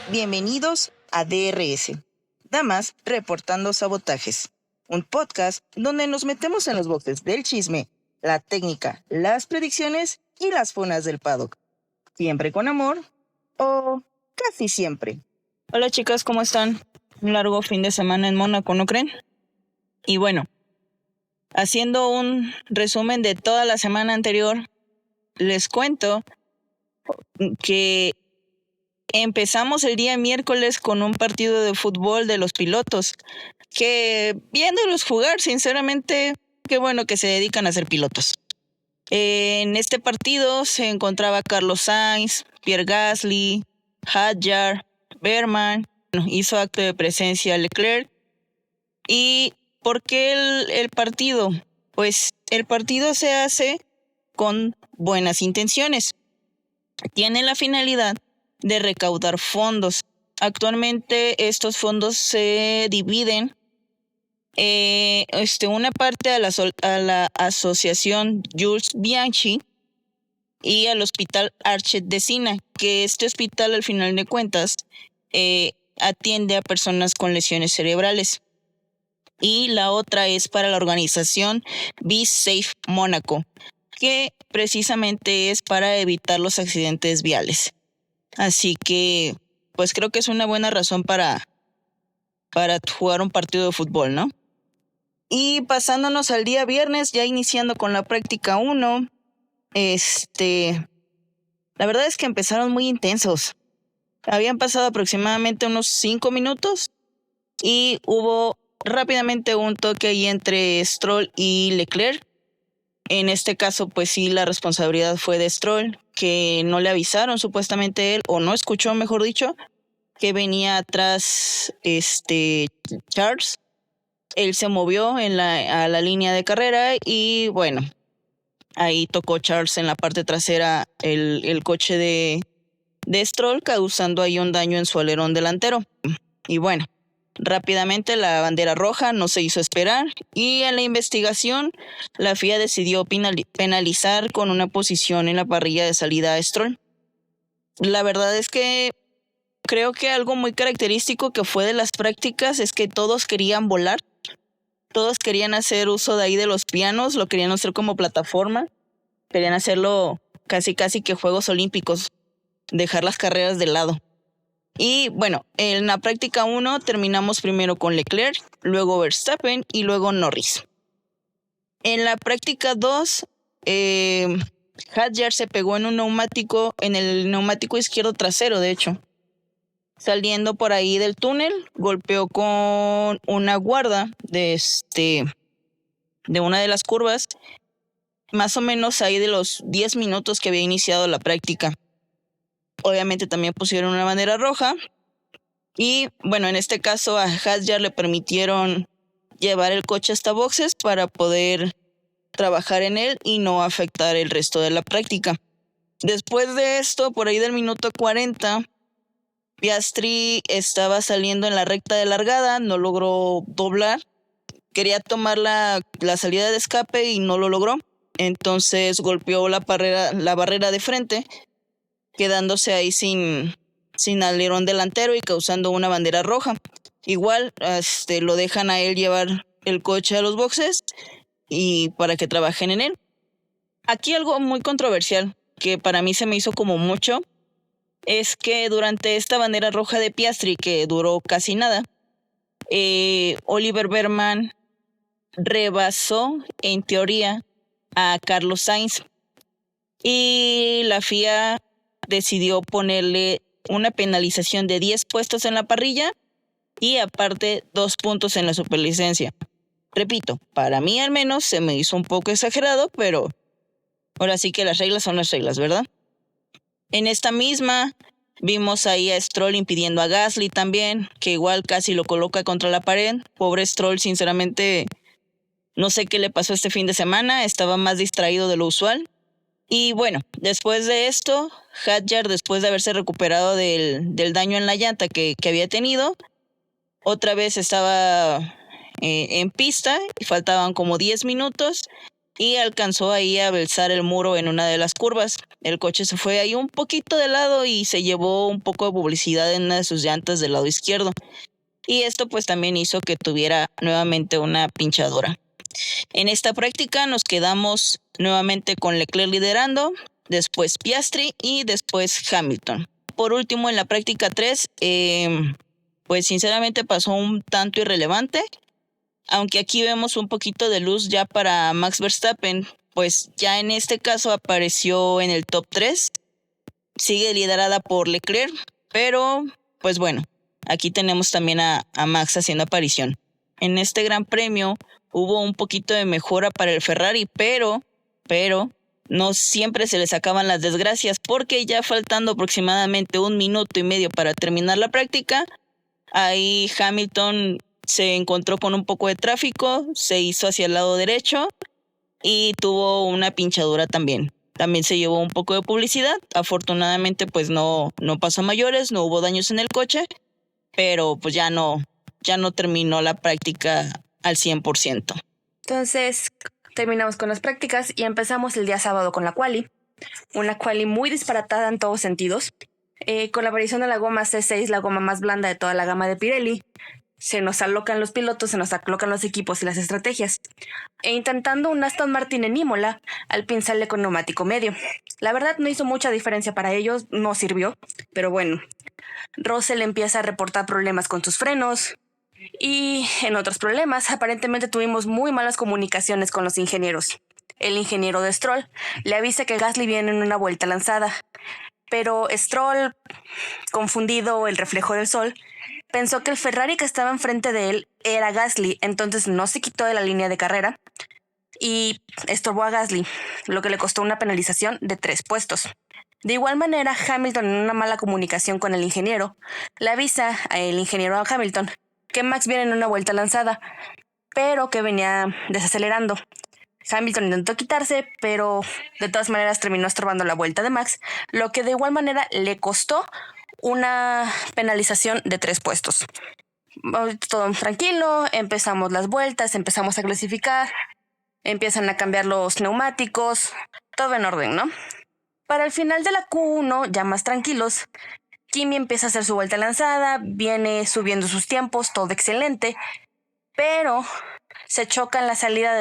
Bienvenidos a DRS, Damas Reportando Sabotajes, un podcast donde nos metemos en los boxes del chisme, la técnica, las predicciones y las funas del paddock. Siempre con amor, o casi siempre. Hola chicas, ¿cómo están? Un largo fin de semana en Mónaco, ¿no creen? Y bueno, haciendo un resumen de toda la semana anterior, les cuento que empezamos el día miércoles con un partido de fútbol de los pilotos, que viéndolos jugar, sinceramente, qué bueno que se dedican a ser pilotos. En este partido se encontraba Carlos Sainz, Pierre Gasly, Hadjar, Berman, hizo acto de presencia Leclerc. ¿Y por qué el partido? Pues el partido se hace con buenas intenciones. Tiene la finalidad de recaudar fondos. Actualmente estos fondos se dividen una parte a la asociación Jules Bianchi y al Hospital Archet de Sina, que este hospital al final de cuentas atiende a personas con lesiones cerebrales. Y la otra es para la organización Be Safe Mónaco, que precisamente es para evitar los accidentes viales. Así que, pues creo que es una buena razón para jugar un partido de fútbol, ¿no? Y pasándonos al día viernes, ya iniciando con la práctica 1, la verdad es que empezaron muy intensos. Habían pasado aproximadamente unos 5 minutos y hubo rápidamente un toque ahí entre Stroll y Leclerc. En este caso, pues sí, la responsabilidad fue de Stroll, que no le avisaron supuestamente él, o no escuchó, mejor dicho, que venía atrás Charles. Él se movió a la línea de carrera y bueno, ahí tocó Charles en la parte trasera el coche de Stroll, causando ahí un daño en su alerón delantero. Y bueno, rápidamente la bandera roja no se hizo esperar y en la investigación la FIA decidió penalizar con una posición en la parrilla de salida a Stroll. La verdad es que creo que algo muy característico que fue de las prácticas es que todos querían volar, todos querían hacer uso de ahí de los pianos, lo querían hacer como plataforma, querían hacerlo casi que Juegos Olímpicos, dejar las carreras de lado. Y bueno, en la práctica 1 terminamos primero con Leclerc, luego Verstappen y luego Norris. En la práctica 2, Hadjar se pegó en el neumático izquierdo trasero, de hecho. Saliendo por ahí del túnel, golpeó con una guarda de una de las curvas, más o menos ahí de los 10 minutos que había iniciado la práctica. Obviamente también pusieron una bandera roja. Y bueno, en este caso a Hadjar le permitieron llevar el coche hasta boxes para poder trabajar en él y no afectar el resto de la práctica. Después de esto, por ahí del minuto 40, Piastri estaba saliendo en la recta de largada, no logró doblar, quería tomar la salida de escape y no lo logró. Entonces golpeó la barrera de frente, quedándose ahí sin alerón delantero y causando una bandera roja. Igual lo dejan a él llevar el coche a los boxes y para que trabajen en él. Aquí algo muy controversial que para mí se me hizo como mucho es que durante esta bandera roja de Piastri, que duró casi nada, Oliver Berman rebasó en teoría a Carlos Sainz y la FIA decidió ponerle una penalización de 10 puestos en la parrilla y aparte 2 puntos en la superlicencia. Repito, para mí al menos se me hizo un poco exagerado, pero ahora sí que las reglas son las reglas, ¿verdad? En esta misma vimos ahí a Stroll impidiendo a Gasly también, que igual casi lo coloca contra la pared. Pobre Stroll, sinceramente, no sé qué le pasó este fin de semana, estaba más distraído de lo usual. Y bueno, después de esto, Hadjar, después de haberse recuperado del daño en la llanta que había tenido, otra vez estaba en pista y faltaban como 10 minutos y alcanzó ahí a alzar el muro en una de las curvas. El coche se fue ahí un poquito de lado y se llevó un poco de publicidad en una de sus llantas del lado izquierdo. Y esto pues también hizo que tuviera nuevamente una pinchadura. En esta práctica nos quedamos nuevamente con Leclerc liderando, después Piastri y después Hamilton. Por último, en la práctica 3, pues sinceramente pasó un tanto irrelevante, aunque aquí vemos un poquito de luz ya para Max Verstappen, pues ya en este caso apareció en el top 3, sigue liderada por Leclerc, pero pues bueno, aquí tenemos también a Max haciendo aparición. En este gran premio hubo un poquito de mejora para el Ferrari, pero no siempre se les acaban las desgracias, porque ya faltando aproximadamente 1 minuto y medio para terminar la práctica, ahí Hamilton se encontró con un poco de tráfico, se hizo hacia el lado derecho y tuvo una pinchadura también. También se llevó un poco de publicidad. Afortunadamente pues no pasó a mayores, no hubo daños en el coche, pero pues ya no terminó la práctica al 100%. Entonces terminamos con las prácticas y empezamos el día sábado con la quali. Una quali muy disparatada en todos sentidos. Con la aparición de la goma C6, la goma más blanda de toda la gama de Pirelli, se nos alocan los pilotos, se nos alocan los equipos y las estrategias. E intentando un Aston Martin en Imola, Alpine sale con neumático medio. La verdad no hizo mucha diferencia para ellos, no sirvió, pero bueno. Russell empieza a reportar problemas con sus frenos y en otros problemas aparentemente tuvimos muy malas comunicaciones con los ingenieros. El ingeniero de Stroll le avisa que Gasly viene en una vuelta lanzada, pero Stroll, confundido el reflejo del sol, pensó que el Ferrari que estaba enfrente de él era Gasly, entonces no se quitó de la línea de carrera y estorbó a Gasly, lo que le costó una penalización de 3 puestos. De igual manera, Hamilton, en una mala comunicación con el ingeniero, le avisa al ingeniero a Hamilton que Max viene en una vuelta lanzada, pero que venía desacelerando. Hamilton intentó quitarse, pero de todas maneras terminó estorbando la vuelta de Max, lo que de igual manera le costó una penalización de 3 puestos. Todo tranquilo, empezamos las vueltas, empezamos a clasificar, empiezan a cambiar los neumáticos, todo en orden, ¿no? Para el final de la Q1, ya más tranquilos, Kimi empieza a hacer su vuelta lanzada, viene subiendo sus tiempos, todo excelente, pero se choca en la salida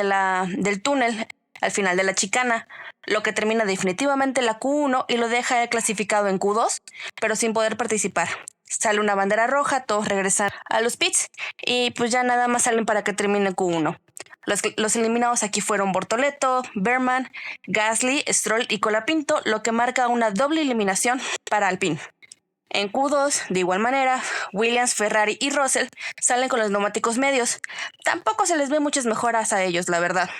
del túnel al final de la chicana, lo que termina definitivamente la Q1 y lo deja clasificado en Q2, pero sin poder participar. Sale una bandera roja, todos regresan a los pits y pues ya nada más salen para que termine Q1. Los eliminados aquí fueron Bortoleto, Berman, Gasly, Stroll y Colapinto, lo que marca una doble eliminación para Alpine. En Q2, de igual manera, Williams, Ferrari y Russell salen con los neumáticos medios. Tampoco se les ve muchas mejoras a ellos, la verdad.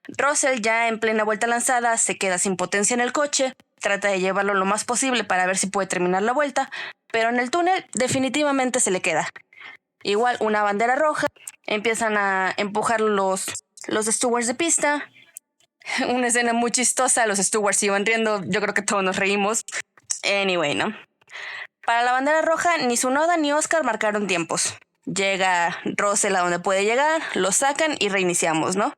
Russell, ya en plena vuelta lanzada, se queda sin potencia en el coche, trata de llevarlo lo más posible para ver si puede terminar la vuelta, pero en el túnel definitivamente se le queda. Igual una bandera roja, empiezan a empujar los stewards de pista. Una escena muy chistosa, los stewards iban riendo, yo creo que todos nos reímos. Anyway, ¿no? Para la bandera roja, ni Tsunoda ni Oscar marcaron tiempos. Llega Russell a donde puede llegar, lo sacan y reiniciamos, ¿no?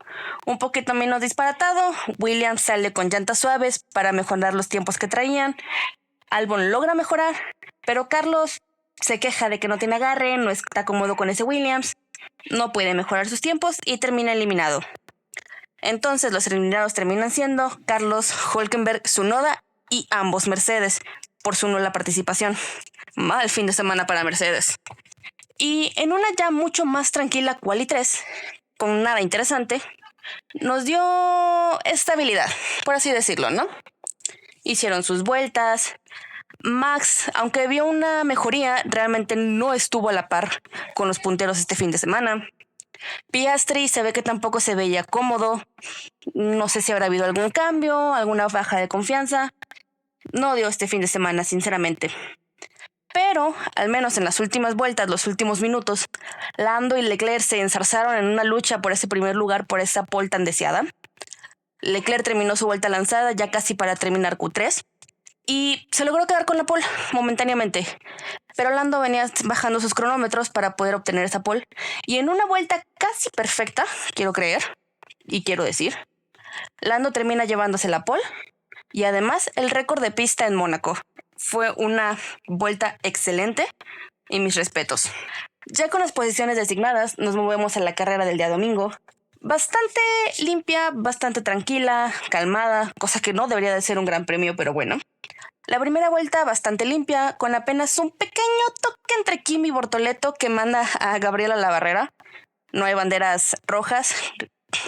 Un poquito menos disparatado, Williams sale con llantas suaves para mejorar los tiempos que traían. Albon logra mejorar, pero Carlos se queja de que no tiene agarre, no está cómodo con ese Williams, no puede mejorar sus tiempos y termina eliminado. Entonces los eliminados terminan siendo Carlos, Hülkenberg, Tsunoda y ambos Mercedes, por su nula participación. Mal fin de semana para Mercedes. Y en una ya mucho más tranquila Quali 3, con nada interesante, nos dio estabilidad, por así decirlo, ¿no? Hicieron sus vueltas. Max, aunque vio una mejoría, realmente no estuvo a la par con los punteros este fin de semana. Piastri se ve que tampoco se veía cómodo. No sé si habrá habido algún cambio, alguna baja de confianza. No dio este fin de semana, sinceramente. Pero, al menos en las últimas vueltas, los últimos minutos, Lando y Leclerc se enzarzaron en una lucha por ese primer lugar, por esa pole tan deseada. Leclerc terminó su vuelta lanzada ya casi para terminar Q3 y se logró quedar con la pole momentáneamente. Pero Lando venía bajando sus cronómetros para poder obtener esa pole y en una vuelta casi perfecta, quiero creer y quiero decir, Lando termina llevándose la pole y además el récord de pista en Mónaco. Fue una vuelta excelente y mis respetos. Ya con las posiciones designadas, nos movemos a la carrera del día domingo. Bastante limpia, bastante tranquila, calmada, cosa que no debería de ser un gran premio, pero bueno. La primera vuelta bastante limpia, con apenas un pequeño toque entre Kimi y Bortoleto que manda a Gabriel a la barrera. No hay banderas rojas.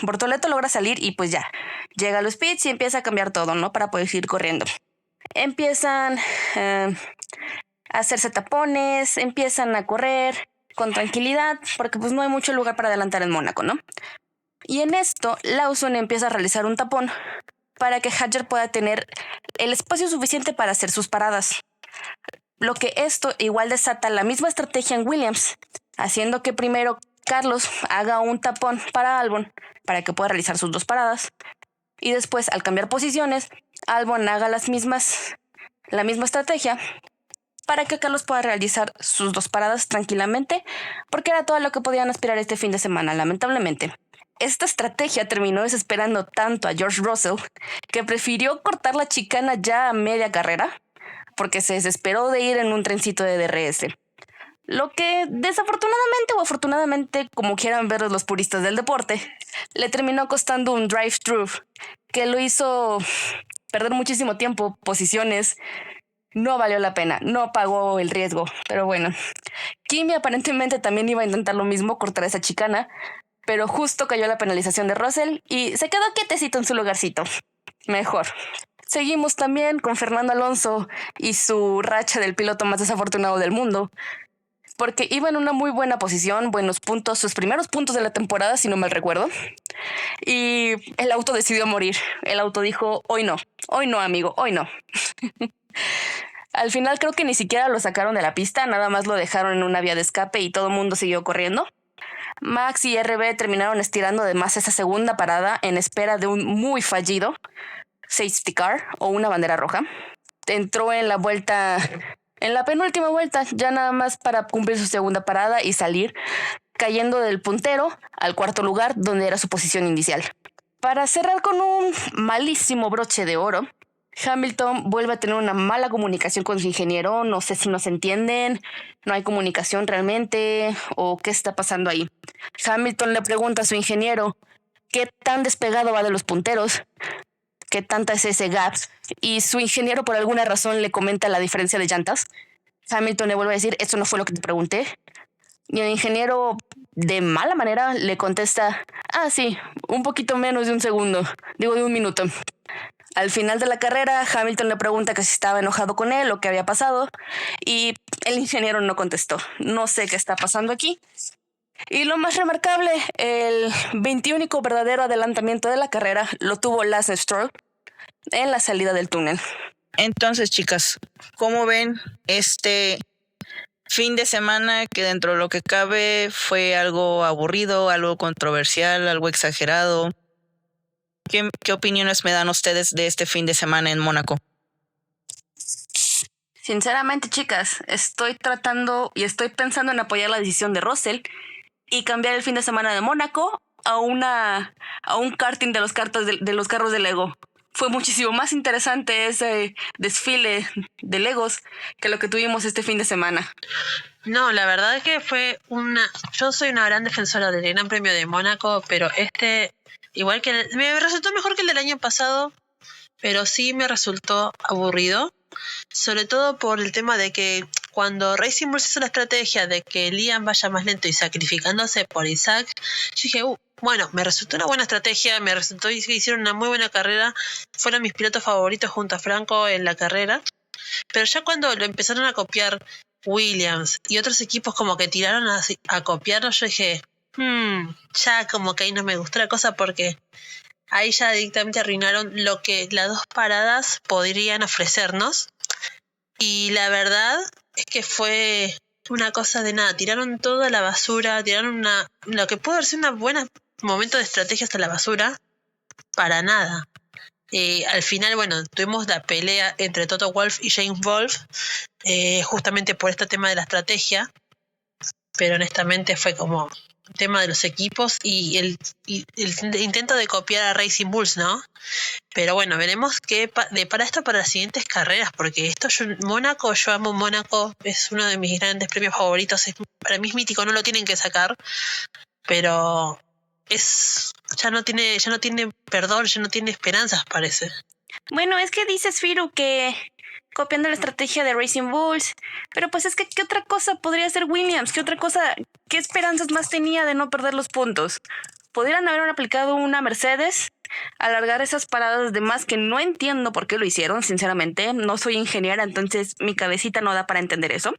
Bortoleto logra salir y pues ya, llega a los pits y empieza a cambiar todo, ¿no? Para poder seguir corriendo. Empiezan a hacerse tapones, empiezan a correr con tranquilidad, porque pues no hay mucho lugar para adelantar en Mónaco, ¿no? Y en esto, Lawson empieza a realizar un tapón para que Hadjar pueda tener el espacio suficiente para hacer sus paradas. Lo que esto igual desata la misma estrategia en Williams, haciendo que primero Carlos haga un tapón para Albon para que pueda realizar sus 2 paradas y después al cambiar posiciones Albon haga la misma estrategia para que Carlos pueda realizar sus 2 paradas tranquilamente, porque era todo lo que podían aspirar este fin de semana, lamentablemente. Esta estrategia terminó desesperando tanto a George Russell que prefirió cortar la chicana ya a media carrera porque se desesperó de ir en un trencito de DRS. Lo que desafortunadamente o afortunadamente, como quieran ver los puristas del deporte, le terminó costando un drive-thru que lo hizo perder muchísimo tiempo, posiciones. No valió la pena, no pagó el riesgo, pero bueno. Kimi aparentemente también iba a intentar lo mismo, cortar esa chicana, pero justo cayó la penalización de Russell y se quedó quietecito en su lugarcito. Mejor. Seguimos también con Fernando Alonso y su racha del piloto más desafortunado del mundo, porque iba en una muy buena posición, buenos puntos, sus primeros puntos de la temporada, si no mal recuerdo, y el auto decidió morir. El auto dijo, hoy no, amigo, hoy no. Al final creo que ni siquiera lo sacaron de la pista, nada más lo dejaron en una vía de escape y todo el mundo siguió corriendo. Max y RB terminaron estirando de más esa segunda parada en espera de un muy fallido safety car o una bandera roja. Entró en la penúltima vuelta, ya nada más para cumplir su segunda parada y salir, cayendo del puntero al 4º lugar, donde era su posición inicial. Para cerrar con un malísimo broche de oro, Hamilton vuelve a tener una mala comunicación con su ingeniero. No sé si nos entienden, no hay comunicación realmente o qué está pasando ahí. Hamilton le pregunta a su ingeniero qué tan despegado va de los punteros, qué tanta es ese gap, y su ingeniero por alguna razón le comenta la diferencia de llantas. Hamilton le vuelve a decir, esto no fue lo que te pregunté. Y el ingeniero de mala manera le contesta, sí, un poquito menos de un minuto. Al final de la carrera, Hamilton le pregunta que si estaba enojado con él o qué había pasado, y el ingeniero no contestó. No sé qué está pasando aquí. Y lo más remarcable, el 21º verdadero adelantamiento de la carrera lo tuvo Lance Stroll en la salida del túnel. Entonces, chicas, ¿cómo ven este fin de semana que dentro de lo que cabe fue algo aburrido, algo controversial, algo exagerado? ¿Qué opiniones me dan ustedes de este fin de semana en Mónaco? Sinceramente, chicas, estoy tratando y estoy pensando en apoyar la decisión de Russell y cambiar el fin de semana de Mónaco a un karting de los carros de Lego. Fue muchísimo más interesante ese desfile de Legos que lo que tuvimos este fin de semana. No, la verdad es que yo soy una gran defensora del Gran Premio de Mónaco, pero igual que me resultó mejor que el del año pasado, pero sí me resultó aburrido, sobre todo por el tema de que cuando Racing Bulls hizo la estrategia de que Liam vaya más lento y sacrificándose por Isaac, yo dije, bueno, me resultó una buena estrategia, me resultó que hicieron una muy buena carrera, fueron mis pilotos favoritos junto a Franco en la carrera, pero ya cuando lo empezaron a copiar Williams y otros equipos como que tiraron a copiarlo, yo dije, ya como que ahí no me gustó la cosa, porque ahí ya directamente arruinaron lo que las 2 paradas podrían ofrecernos. Y la verdad es que fue una cosa de nada, tiraron todo a la basura, tiraron lo que pudo haber sido un buen momento de estrategia hasta la basura, para nada. Al final, bueno, tuvimos la pelea entre Toto Wolff y James Wolff, justamente por este tema de la estrategia, pero honestamente fue como, tema de los equipos y el intento de copiar a Racing Bulls, ¿no? Pero bueno, veremos qué depara esto para las siguientes carreras, porque Mónaco, yo amo Mónaco, es uno de mis grandes premios favoritos, para mí es mítico, no lo tienen que sacar, pero ya no tiene perdón, ya no tiene esperanzas, parece. Bueno, es que dices, Firu, que copiando la estrategia de Racing Bulls, pero pues es que ¿qué otra cosa podría hacer Williams? ¿Qué esperanzas más tenía de no perder los puntos? Podrían haber aplicado una Mercedes, alargar esas paradas de más que no entiendo por qué lo hicieron, sinceramente. No soy ingeniera, entonces mi cabecita no da para entender eso.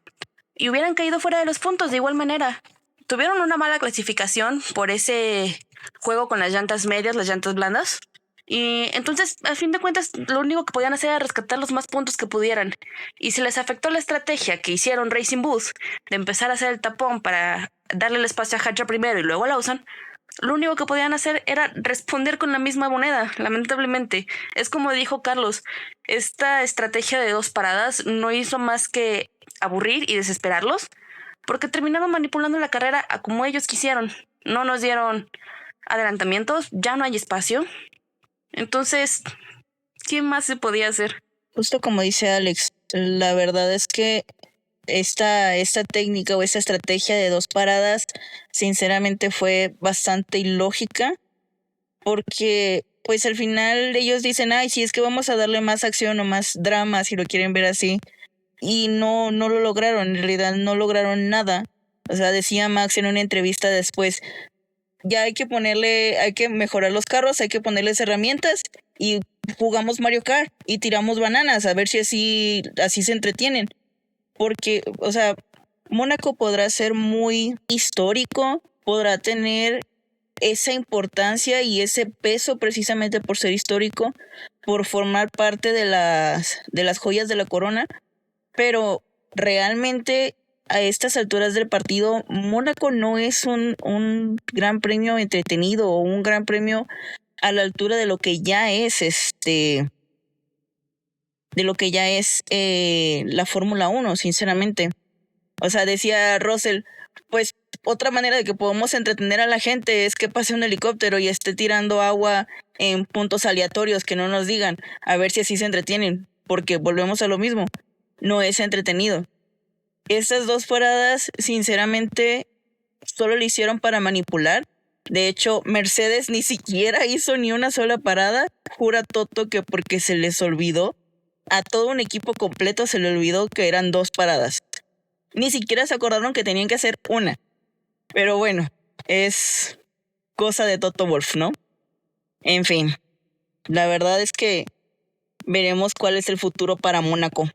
Y hubieran caído fuera de los puntos de igual manera. Tuvieron una mala clasificación por ese juego con las llantas medias, las llantas blandas. Y entonces, a fin de cuentas, lo único que podían hacer era rescatar los más puntos que pudieran. Y si les afectó la estrategia que hicieron Racing Bulls de empezar a hacer el tapón para darle el espacio a Hadjar primero y luego a Lawson, lo único que podían hacer era responder con la misma moneda, lamentablemente. Es como dijo Carlos, esta estrategia de 2 paradas no hizo más que aburrir y desesperarlos, porque terminaron manipulando la carrera a como ellos quisieron. No nos dieron adelantamientos, ya no hay espacio. Entonces, ¿qué más se podía hacer? Justo como dice Alex, la verdad es que esta técnica o esta estrategia de 2 paradas, sinceramente fue bastante ilógica, porque pues al final ellos dicen, ay, sí, es que vamos a darle más acción o más drama, si lo quieren ver así, y no lo lograron, en realidad no lograron nada. O sea, decía Max en una entrevista después, ya hay que mejorar los carros, hay que ponerles herramientas y jugamos Mario Kart y tiramos bananas a ver si así se entretienen. Porque, o sea, Mónaco podrá ser muy histórico, podrá tener esa importancia y ese peso precisamente por ser histórico, por formar parte de las joyas de la corona, pero realmente a estas alturas del partido, Mónaco no es un gran premio entretenido o un gran premio a la altura de lo que ya es la Fórmula 1, sinceramente. O sea, decía Russell, pues otra manera de que podamos entretener a la gente es que pase un helicóptero y esté tirando agua en puntos aleatorios que no nos digan, a ver si así se entretienen, porque volvemos a lo mismo, no es entretenido. Estas 2 paradas, sinceramente, solo lo hicieron para manipular. De hecho, Mercedes ni siquiera hizo ni una sola parada. Jura Toto que porque se les olvidó, a todo un equipo completo se le olvidó que eran 2 paradas. Ni siquiera se acordaron que tenían que hacer una. Pero bueno, es cosa de Toto Wolff, ¿no? En fin, la verdad es que veremos cuál es el futuro para Mónaco.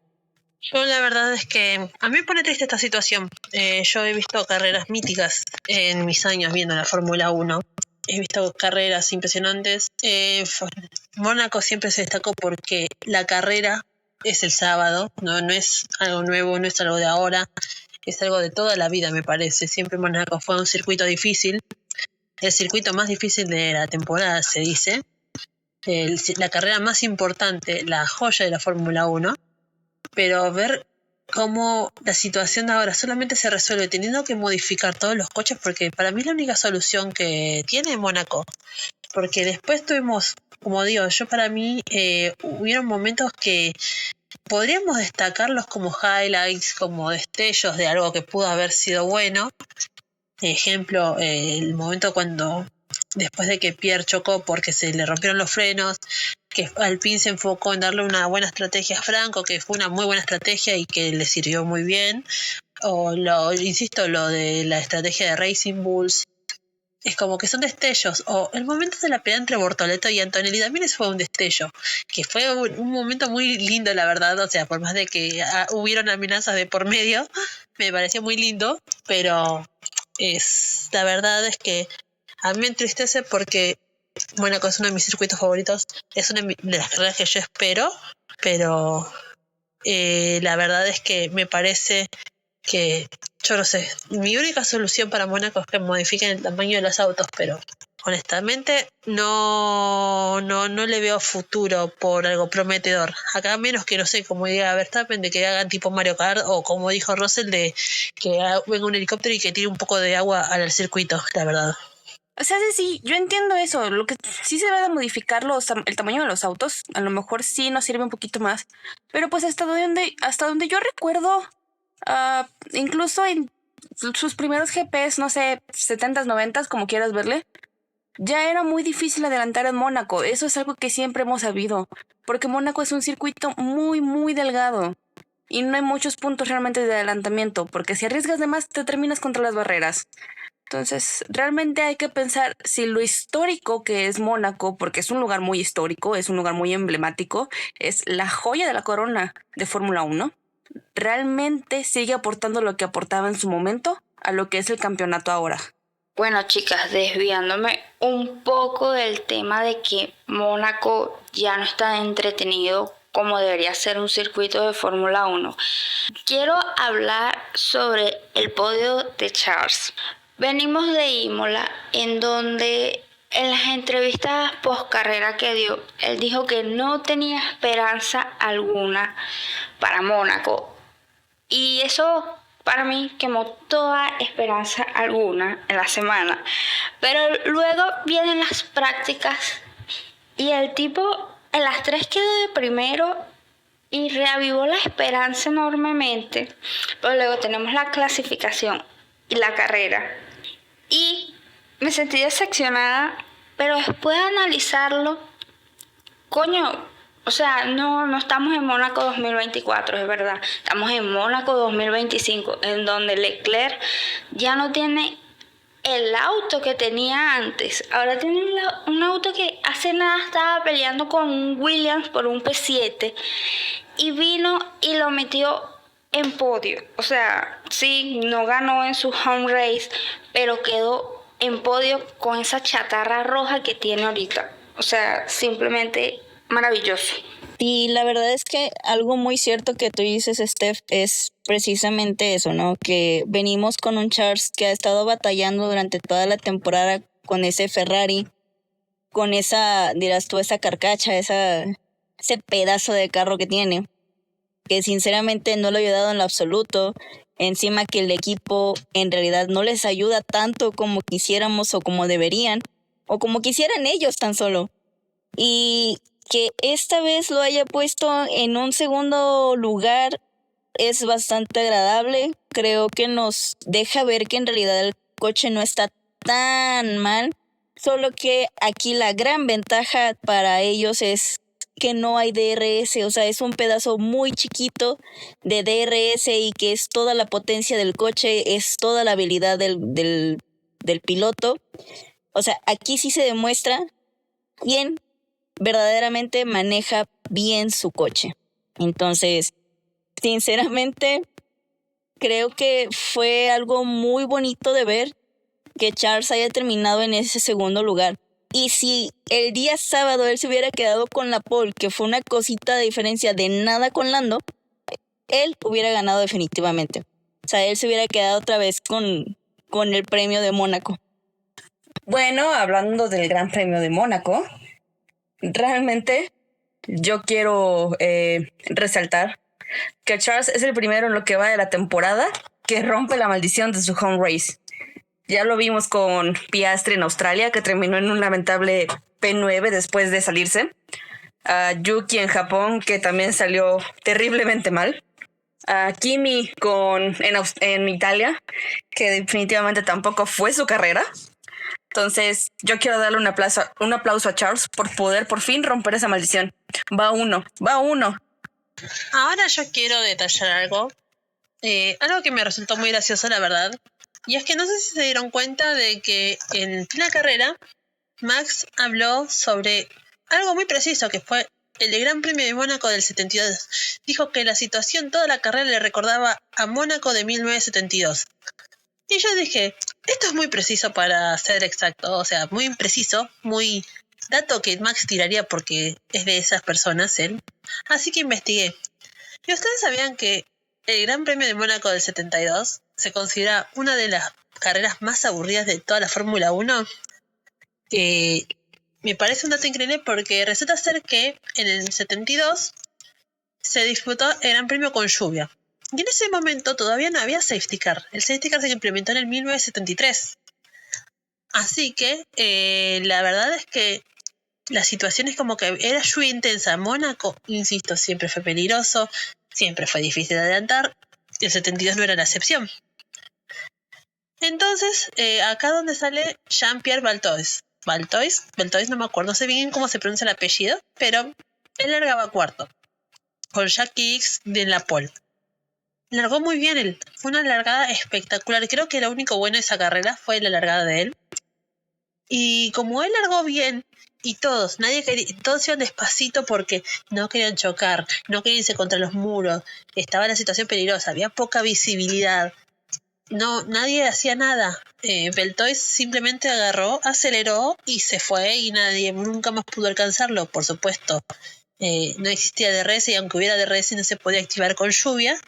Yo la verdad es que a mí me pone triste esta situación. Yo he visto carreras míticas en mis años viendo la Fórmula 1. He visto carreras impresionantes. Mónaco siempre se destacó porque la carrera es el sábado, no es algo nuevo, no es algo de ahora, es algo de toda la vida, me parece. Siempre Mónaco fue un circuito difícil, el circuito más difícil de la temporada, se dice. La carrera más importante, la joya de la Fórmula 1. Pero ver cómo la situación de ahora solamente se resuelve teniendo que modificar todos los coches, porque para mí es la única solución que tiene Mónaco. Porque después tuvimos, como digo, para mí hubieron momentos que podríamos destacarlos como highlights, como destellos de algo que pudo haber sido bueno. Ejemplo, el momento cuando después de que Pierre chocó porque se le rompieron los frenos, que Alpine se enfocó en darle una buena estrategia a Franco, que fue una muy buena estrategia y que le sirvió muy bien. O lo de la estrategia de Racing Bulls. Es como que son destellos. O el momento de la pelea entre Bortoleto y Antonelli también fue un destello, que fue un momento muy lindo, la verdad. O sea, por más de que hubieron amenazas de por medio, me pareció muy lindo, pero la verdad es que a mí me entristece porque Mónaco es uno de mis circuitos favoritos, es una de las carreras que yo espero, pero la verdad es que me parece que, yo no sé, mi única solución para Mónaco es que modifiquen el tamaño de los autos, pero honestamente no le veo futuro por algo prometedor. Acá menos que, no sé, como diga Verstappen, de que hagan tipo Mario Kart, o como dijo Russell, de que venga un helicóptero y que tire un poco de agua al circuito, la verdad. O sea, sí, yo entiendo eso. Lo que sí se debe de modificar el tamaño de los autos. A lo mejor sí nos sirve un poquito más. Pero pues hasta donde yo recuerdo, incluso en sus primeros GPs, no sé, 70s, 90s, como quieras verle, ya era muy difícil adelantar en Mónaco. Eso es algo que siempre hemos sabido. Porque Mónaco es un circuito muy, muy delgado. Y no hay muchos puntos realmente de adelantamiento. Porque si arriesgas de más, te terminas contra las barreras. Entonces, realmente hay que pensar si lo histórico que es Mónaco, porque es un lugar muy histórico, es un lugar muy emblemático, es la joya de la corona de Fórmula 1, realmente sigue aportando lo que aportaba en su momento a lo que es el campeonato ahora. Bueno, chicas, desviándome un poco del tema de que Mónaco ya no está entretenido como debería ser un circuito de Fórmula 1, quiero hablar sobre el podio de Charles. Venimos de Imola, en donde en las entrevistas post carrera que dio, él dijo que no tenía esperanza alguna para Mónaco. Y eso para mí quemó toda esperanza alguna en la semana. Pero luego vienen las prácticas y el tipo en las 3 quedó de primero y reavivó la esperanza enormemente. Pero luego tenemos la clasificación y la carrera. Y me sentí decepcionada, pero después de analizarlo, coño, o sea, no estamos en Mónaco 2024, es verdad. Estamos en Mónaco 2025, en donde Leclerc ya no tiene el auto que tenía antes. Ahora tiene un auto que hace nada estaba peleando con un Williams por un P7 y vino y lo metió en podio. O sea, sí, no ganó en su home race, pero quedó en podio con esa chatarra roja que tiene ahorita. O sea, simplemente maravilloso. Y la verdad es que algo muy cierto que tú dices, Steph, es precisamente eso, ¿no? Que venimos con un Charles que ha estado batallando durante toda la temporada con ese Ferrari, con esa, dirás tú, esa carcacha, ese pedazo de carro que tiene, que sinceramente no lo ha ayudado en lo absoluto. Encima que el equipo en realidad no les ayuda tanto como quisiéramos o como deberían, o como quisieran ellos tan solo. Y que esta vez lo haya puesto en un segundo lugar es bastante agradable. Creo que nos deja ver que en realidad el coche no está tan mal, solo que aquí la gran ventaja para ellos es que no hay DRS, o sea, es un pedazo muy chiquito de DRS y que es toda la potencia del coche, es toda la habilidad del piloto. O sea, aquí sí se demuestra quién verdaderamente maneja bien su coche. Entonces, sinceramente, creo que fue algo muy bonito de ver que Charles haya terminado en ese segundo lugar. Y si el día sábado él se hubiera quedado con la pole, que fue una cosita de diferencia de nada con Lando, él hubiera ganado definitivamente. O sea, él se hubiera quedado otra vez con el premio de Mónaco. Bueno, hablando del Gran Premio de Mónaco, realmente yo quiero resaltar que Charles es el primero en lo que va de la temporada que rompe la maldición de su home race. Ya lo vimos con Piastri en Australia, que terminó en un lamentable P9 después de salirse. Yuki en Japón, que también salió terriblemente mal. Kimi en Italia, que definitivamente tampoco fue su carrera. Entonces, yo quiero darle un aplauso a Charles por poder por fin romper esa maldición. Va uno. Ahora yo quiero detallar algo que me resultó muy gracioso, la verdad. Y es que no sé si se dieron cuenta de que en plena carrera Max habló sobre algo muy preciso, que fue el Gran Premio de Mónaco del 72. Dijo que la situación toda la carrera le recordaba a Mónaco de 1972. Y yo dije, esto es muy preciso para ser exacto, o sea, muy impreciso, muy dato que Max tiraría porque es de esas personas él. Así que investigué. ¿Y ustedes sabían que el Gran Premio de Mónaco del 72 se considera una de las carreras más aburridas de toda la Fórmula 1? me parece un dato increíble porque resulta ser que en el 72 se disputó el Gran Premio con lluvia. Y en ese momento todavía no había safety car. El safety car se implementó en el 1973. Así que la verdad es que la situación es como que era lluvia intensa. Mónaco, insisto, siempre fue peligroso, siempre fue difícil de adelantar. Y el 72 no era la excepción. Entonces, acá donde sale Jean-Pierre Baltois, no me acuerdo, no sé bien cómo se pronuncia el apellido, pero él largaba cuarto, con Jackie X de la pole. Largó muy bien él, fue una largada espectacular, creo que lo único bueno de esa carrera fue la largada de él. Y como él largó bien, y todos iban despacito porque no querían chocar, no querían irse contra los muros, estaba la situación peligrosa, había poca visibilidad. No, nadie hacía nada. Beltois simplemente agarró, aceleró y se fue y nadie nunca más pudo alcanzarlo. Por supuesto, no existía DRS y aunque hubiera DRS no se podía activar con lluvia.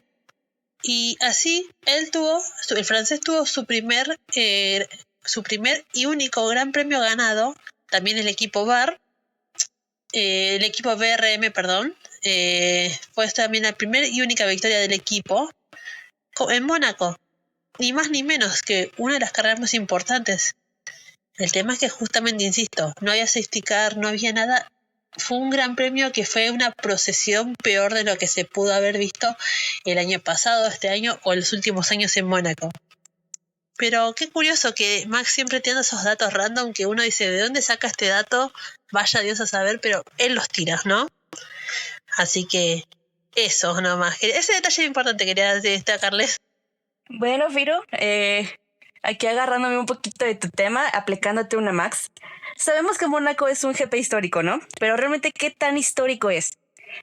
Y así el francés tuvo su primer y único gran premio ganado. También el equipo BRM, perdón. Fue también la primera y única victoria del equipo en Mónaco. Ni más ni menos que una de las carreras más importantes. El tema es que justamente, insisto, no había safety car, no había nada. Fue un gran premio que fue una procesión peor de lo que se pudo haber visto el año pasado, este año o en los últimos años en Mónaco. Pero qué curioso que Max siempre tiene esos datos random que uno dice, ¿de dónde saca este dato? Vaya Dios a saber, pero él los tira, ¿no? Así que eso nomás. Ese detalle importante quería destacarles. Bueno, Firo, aquí agarrándome un poquito de tu tema, aplicándote una Max. Sabemos que Mónaco es un GP histórico, ¿no? Pero realmente, ¿qué tan histórico es?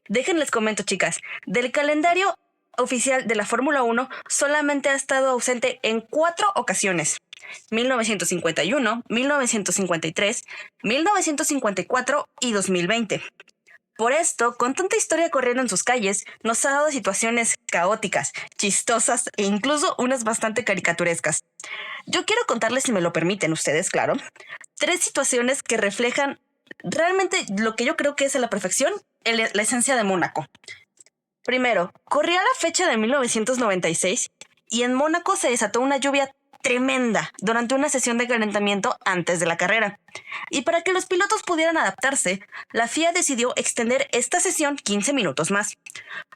Déjenles comento, chicas. Del calendario oficial de la Fórmula 1, solamente ha estado ausente en 4 ocasiones. 1951, 1953, 1954 y 2020. Por esto, con tanta historia corriendo en sus calles, nos ha dado situaciones caóticas, chistosas e incluso unas bastante caricaturescas. Yo quiero contarles, si me lo permiten ustedes, claro, 3 situaciones que reflejan realmente lo que yo creo que es a la perfección la esencia de Mónaco. Primero, corría la fecha de 1996 y en Mónaco se desató una lluvia tremenda durante una sesión de calentamiento antes de la carrera. Y para que los pilotos pudieran adaptarse, la FIA decidió extender esta sesión 15 minutos más.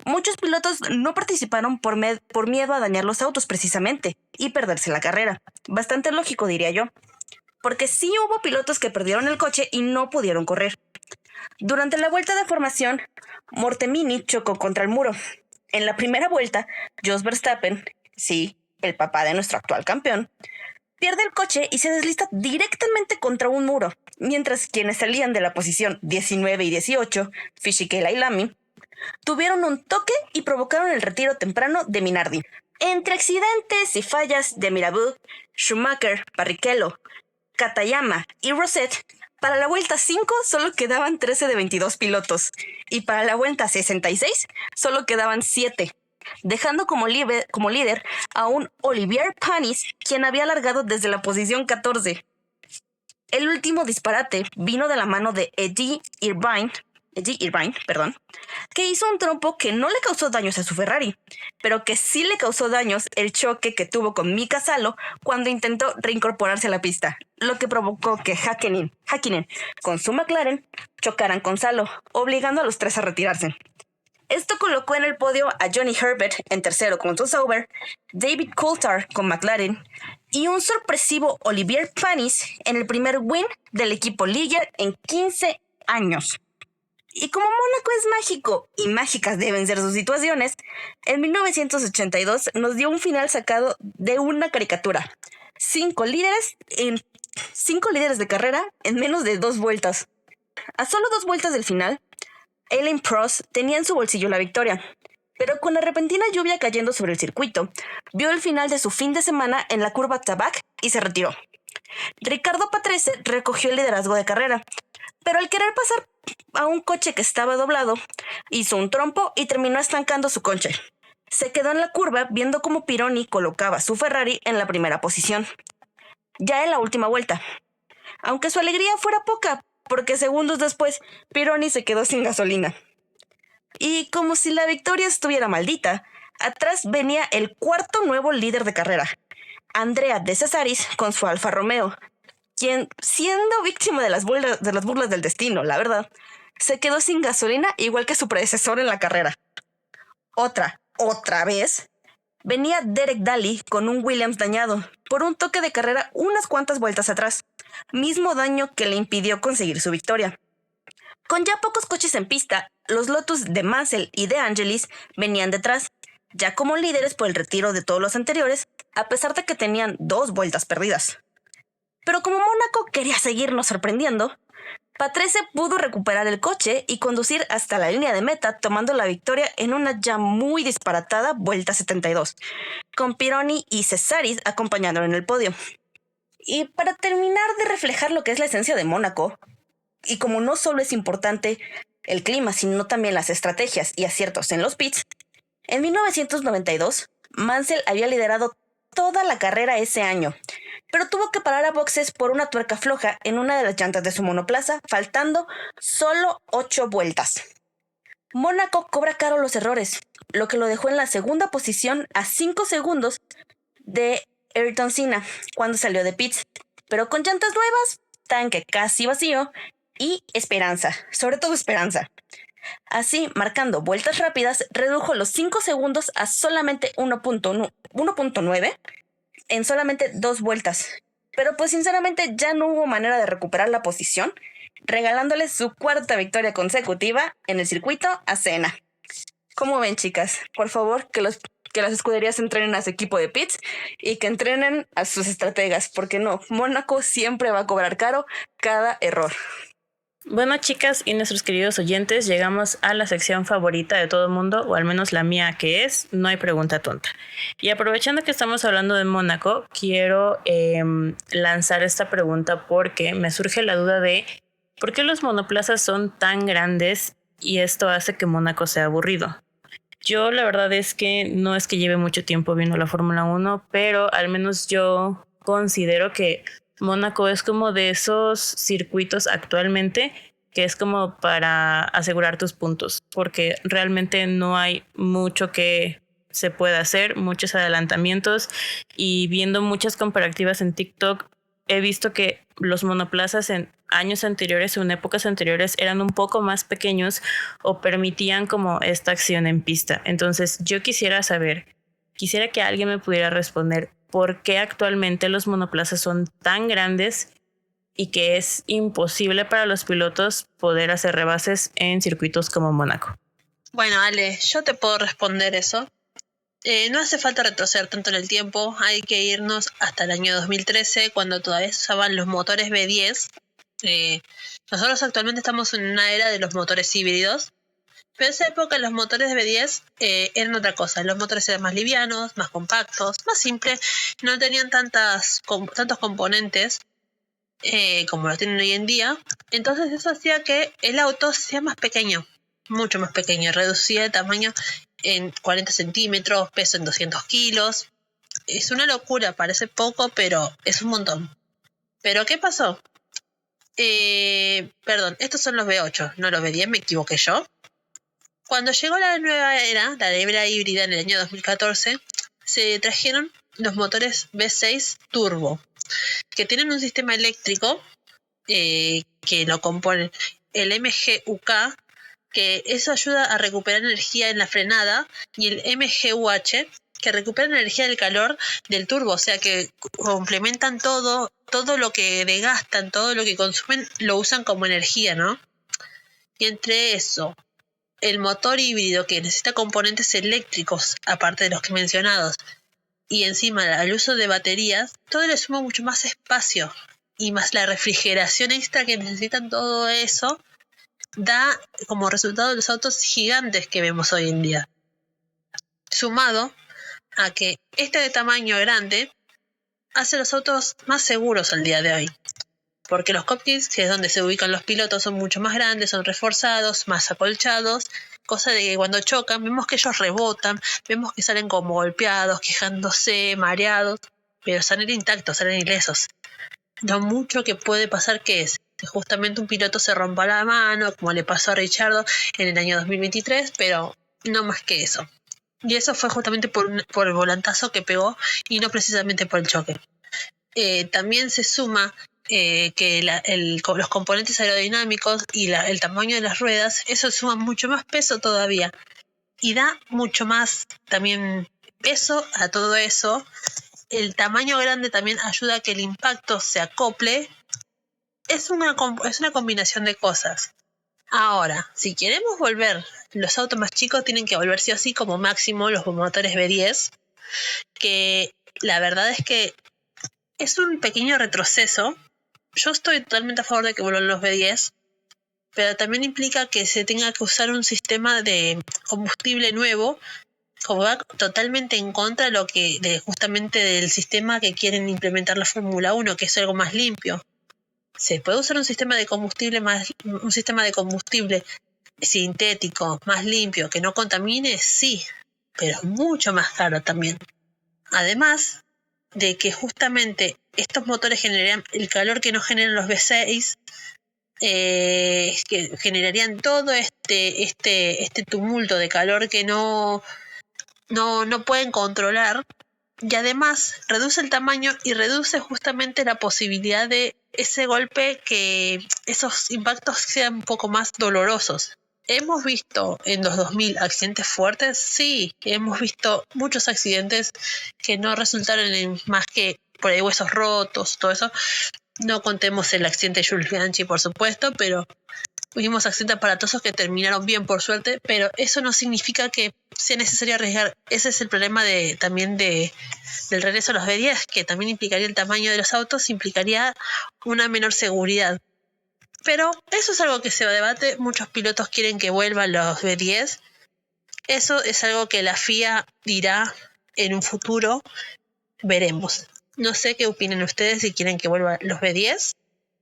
Muchos pilotos no participaron por miedo a dañar los autos precisamente y perderse la carrera. Bastante lógico, diría yo. Porque sí hubo pilotos que perdieron el coche y no pudieron correr. Durante la vuelta de formación, Mortemini chocó contra el muro. En la primera vuelta, Jos Verstappen, sí, el papá de nuestro actual campeón, pierde el coche y se desliza directamente contra un muro, mientras quienes salían de la posición 19 y 18, Fisichella y Lamy, tuvieron un toque y provocaron el retiro temprano de Minardi. Entre accidentes y fallas de Mirabeau, Schumacher, Barrichello, Katayama y Rosset, para la vuelta 5 solo quedaban 13 de 22 pilotos y para la vuelta 66 solo quedaban 7. Dejando como líder a un Olivier Panis, quien había largado desde la posición 14. El último disparate vino de la mano de Eddie Irvine, que hizo un trompo que no le causó daños a su Ferrari, pero que sí le causó daños el choque que tuvo con Mika Salo cuando intentó reincorporarse a la pista, lo que provocó que Häkkinen, con su McLaren, chocaran con Salo, obligando a los 3 a retirarse. Esto colocó en el podio a Johnny Herbert en tercero con su Sauber, David Coulthard con McLaren y un sorpresivo Olivier Panis en el primer win del equipo Ligier en 15 años. Y como Mónaco es mágico y mágicas deben ser sus situaciones, en 1982 nos dio un final sacado de una caricatura. 5 líderes de carrera en menos de 2 vueltas. A solo 2 vueltas del final, Alain Prost tenía en su bolsillo la victoria, pero con la repentina lluvia cayendo sobre el circuito, vio el final de su fin de semana en la curva Tabac y se retiró. Ricardo Patrese recogió el liderazgo de carrera, pero al querer pasar a un coche que estaba doblado, hizo un trompo y terminó estancando su coche. Se quedó en la curva viendo cómo Pironi colocaba su Ferrari en la primera posición. Ya en la última vuelta, aunque su alegría fuera poca, porque segundos después Pironi se quedó sin gasolina. Y como si la victoria estuviera maldita, atrás venía el cuarto nuevo líder de carrera, Andrea De Cesaris con su Alfa Romeo, quien, siendo víctima de las burlas del destino, la verdad, se quedó sin gasolina igual que su predecesor en la carrera. Otra vez, venía Derek Daly con un Williams dañado por un toque de carrera unas cuantas vueltas atrás, mismo daño que le impidió conseguir su victoria. Con ya pocos coches en pista, los Lotus de Mansell y de Angelis venían detrás, ya como líderes por el retiro de todos los anteriores, a pesar de que tenían 2 vueltas perdidas. Pero como Mónaco quería seguirnos sorprendiendo, Patrese pudo recuperar el coche y conducir hasta la línea de meta, tomando la victoria en una ya muy disparatada vuelta 72, con Pironi y Cesaris acompañándolo en el podio. Y para terminar de reflejar lo que es la esencia de Mónaco, y como no solo es importante el clima, sino también las estrategias y aciertos en los pits, en 1992, Mansell había liderado toda la carrera ese año, pero tuvo que parar a boxes por una tuerca floja en una de las llantas de su monoplaza, faltando solo 8 vueltas. Mónaco cobra caro los errores, lo que lo dejó en la segunda posición a 5 segundos de Ayrton Senna cuando salió de pits, pero con llantas nuevas, tanque casi vacío y esperanza, sobre todo esperanza. Así, marcando vueltas rápidas, redujo los 5 segundos a solamente 1.9 en solamente 2 vueltas. Pero pues sinceramente ya no hubo manera de recuperar la posición, regalándole su 4ª victoria consecutiva en el circuito a Senna. ¿Cómo ven, chicas? Por favor, que las escuderías entrenen a su equipo de pits y que entrenen a sus estrategas, porque no, Mónaco siempre va a cobrar caro cada error. Bueno, chicas y nuestros queridos oyentes, llegamos a la sección favorita de todo el mundo, o al menos la mía, que es No hay pregunta tonta. Y aprovechando que estamos hablando de Mónaco, quiero lanzar esta pregunta porque me surge la duda de ¿por qué los monoplazas son tan grandes y esto hace que Mónaco sea aburrido? Yo la verdad es que no es que lleve mucho tiempo viendo la Fórmula 1, pero al menos yo considero que Mónaco es como de esos circuitos actualmente que es como para asegurar tus puntos, porque realmente no hay mucho que se pueda hacer, muchos adelantamientos, y viendo muchas comparativas en TikTok he visto que los monoplazas en años anteriores o en épocas anteriores eran un poco más pequeños o permitían como esta acción en pista. Entonces yo quisiera que alguien me pudiera responder por qué actualmente los monoplazas son tan grandes y que es imposible para los pilotos poder hacer rebases en circuitos como Mónaco. Bueno, Ale, yo te puedo responder eso. No hace falta retroceder tanto en el tiempo, hay que irnos hasta el año 2013, cuando todavía se usaban los motores V10. Nosotros actualmente estamos en una era de los motores híbridos, pero en esa época los motores de V10 eran otra cosa. Los motores eran más livianos, más compactos, más simples, no tenían tantos componentes como los tienen hoy en día. Entonces eso hacía que el auto sea más pequeño, mucho más pequeño, reducía de tamaño en 40 centímetros, peso en 200 kilos. Es una locura, parece poco, pero es un montón. ¿Pero qué pasó? Perdón, estos son los V8, no los V10, me equivoqué yo. Cuando llegó la nueva era, la era híbrida en el año 2014, se trajeron los motores V6 Turbo, que tienen un sistema eléctrico que lo componen el MGUK, que eso ayuda a recuperar energía en la frenada, y el MGUH, que recupera energía del calor del turbo, o sea que complementan todo lo que desgastan, todo lo que consumen, lo usan como energía, ¿no? Y entre eso, el motor híbrido que necesita componentes eléctricos, aparte de los que mencionados, y encima el uso de baterías, todo le suma mucho más espacio, y más la refrigeración extra que necesitan, todo eso da como resultado los autos gigantes que vemos hoy en día. Sumado a que este de tamaño grande hace los autos más seguros al día de hoy, porque los cockpits, que es donde se ubican los pilotos, son mucho más grandes, son reforzados, más acolchados, cosa de que cuando chocan vemos que ellos rebotan, vemos que salen como golpeados, quejándose, mareados, pero salen intactos, salen ilesos. lo mucho que puede pasar que es que justamente un piloto se rompa la mano, como le pasó a Richardo en el año 2023, pero no más que eso. Y eso fue justamente por el volantazo que pegó y no precisamente por el choque. También se suma que los componentes aerodinámicos y el tamaño de las ruedas, eso suma mucho más peso todavía y da mucho más también peso a todo eso. El tamaño grande también ayuda a que el impacto se acople. Es una combinación de cosas. Ahora, si queremos volver, los autos más chicos tienen que volver sí o sí como máximo los motores V10, que la verdad es que es un pequeño retroceso. Yo estoy totalmente a favor de que vuelvan los V10, pero también implica que se tenga que usar un sistema de combustible nuevo, como va totalmente en contra justamente del sistema que quieren implementar la Fórmula 1, que es algo más limpio. ¿Se puede usar un sistema de combustible sintético, más limpio, que no contamine? Sí, pero es mucho más caro también. Además de que justamente estos motores generarían el calor que no generan los V6, que generarían todo este tumulto de calor que no pueden controlar, y además reduce el tamaño y reduce justamente la posibilidad de ese golpe, que esos impactos sean un poco más dolorosos. ¿Hemos visto en los 2000 accidentes fuertes? Sí, hemos visto muchos accidentes que no resultaron en más que por ahí huesos rotos, todo eso. No contemos el accidente de Jules Bianchi, por supuesto, pero tuvimos accidentes aparatosos que terminaron bien, por suerte, pero eso no significa que sea necesario arriesgar. Ese es el problema también del regreso a los V10, que también implicaría el tamaño de los autos, implicaría una menor seguridad. Pero eso es algo que se debate. Muchos pilotos quieren que vuelvan los V10. Eso es algo que la FIA dirá en un futuro. Veremos. No sé qué opinan ustedes, si quieren que vuelvan los V10.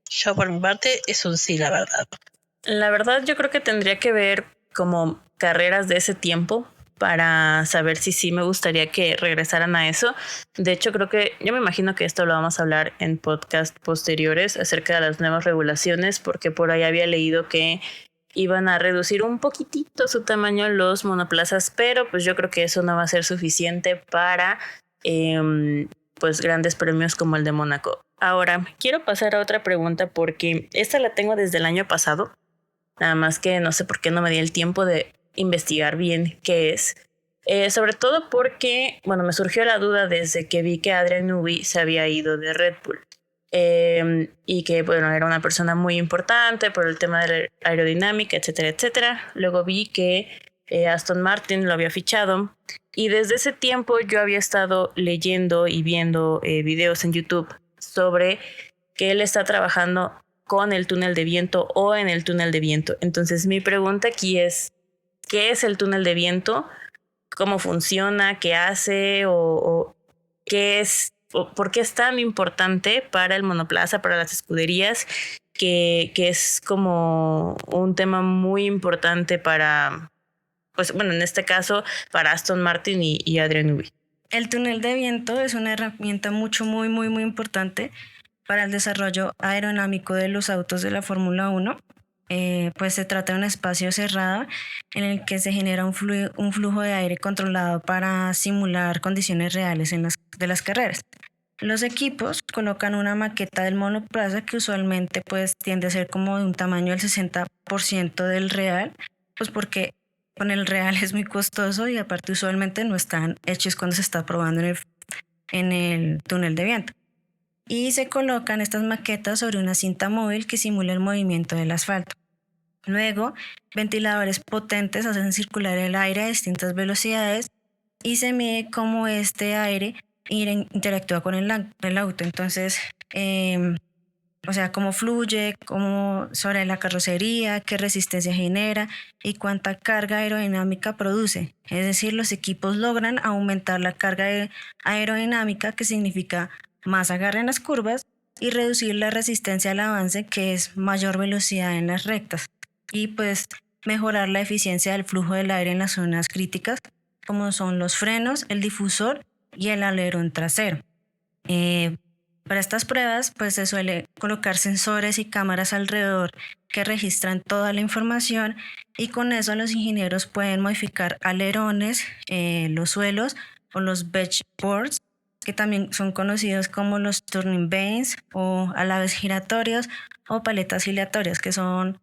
Yo por mi parte es un sí, la verdad. La verdad, yo creo que tendría que ver como carreras de ese tiempo para saber si sí me gustaría que regresaran a eso. De hecho, creo que yo me imagino que esto lo vamos a hablar en podcast posteriores acerca de las nuevas regulaciones, porque por ahí había leído que iban a reducir un poquitito su tamaño los monoplazas, pero pues yo creo que eso no va a ser suficiente para pues grandes premios como el de Mónaco. Ahora, quiero pasar a otra pregunta, porque esta la tengo desde el año pasado. Nada más que no sé por qué no me di el tiempo de investigar bien qué es. Sobre todo porque, bueno, me surgió la duda desde que vi que Adrian Newey se había ido de Red Bull. Y que, bueno, era una persona muy importante por el tema de la aerodinámica, etcétera, etcétera. Luego vi que Aston Martin lo había fichado. Y desde ese tiempo yo había estado leyendo y viendo videos en YouTube sobre que él está trabajando con el túnel de viento o en el túnel de viento. Entonces mi pregunta aquí es, ¿qué es el túnel de viento? ¿Cómo funciona? ¿Qué hace? ¿O qué es? ¿Por qué es tan importante para el monoplaza, para las escuderías? Que es como un tema muy importante para, pues bueno, en este caso para Aston Martin y Adrian Newey. El túnel de viento es una herramienta muy importante para el desarrollo aerodinámico de los autos de la Fórmula 1. Pues se trata de un espacio cerrado en el que se genera un flujo de aire controlado para simular condiciones reales de las carreras. Los equipos colocan una maqueta del monoplaza que usualmente pues tiende a ser como de un tamaño del 60% del real, pues porque con el real es muy costoso y aparte usualmente no están hechos cuando se está probando en el túnel de viento. Y se colocan estas maquetas sobre una cinta móvil que simula el movimiento del asfalto. Luego, ventiladores potentes hacen circular el aire a distintas velocidades y se mide cómo este aire interactúa con el auto. Entonces, o sea, cómo fluye, cómo sobre la carrocería, qué resistencia genera y cuánta carga aerodinámica produce. Es decir, los equipos logran aumentar la carga aerodinámica, que significa más agarre en las curvas, y reducir la resistencia al avance, que es mayor velocidad en las rectas, y pues mejorar la eficiencia del flujo del aire en las zonas críticas, como son los frenos, el difusor y el alerón trasero. Para estas pruebas, pues se suele colocar sensores y cámaras alrededor que registran toda la información y con eso los ingenieros pueden modificar alerones, los suelos o los boards, que también son conocidos como los turning vanes o alaves giratorios o paletas giratorias, que son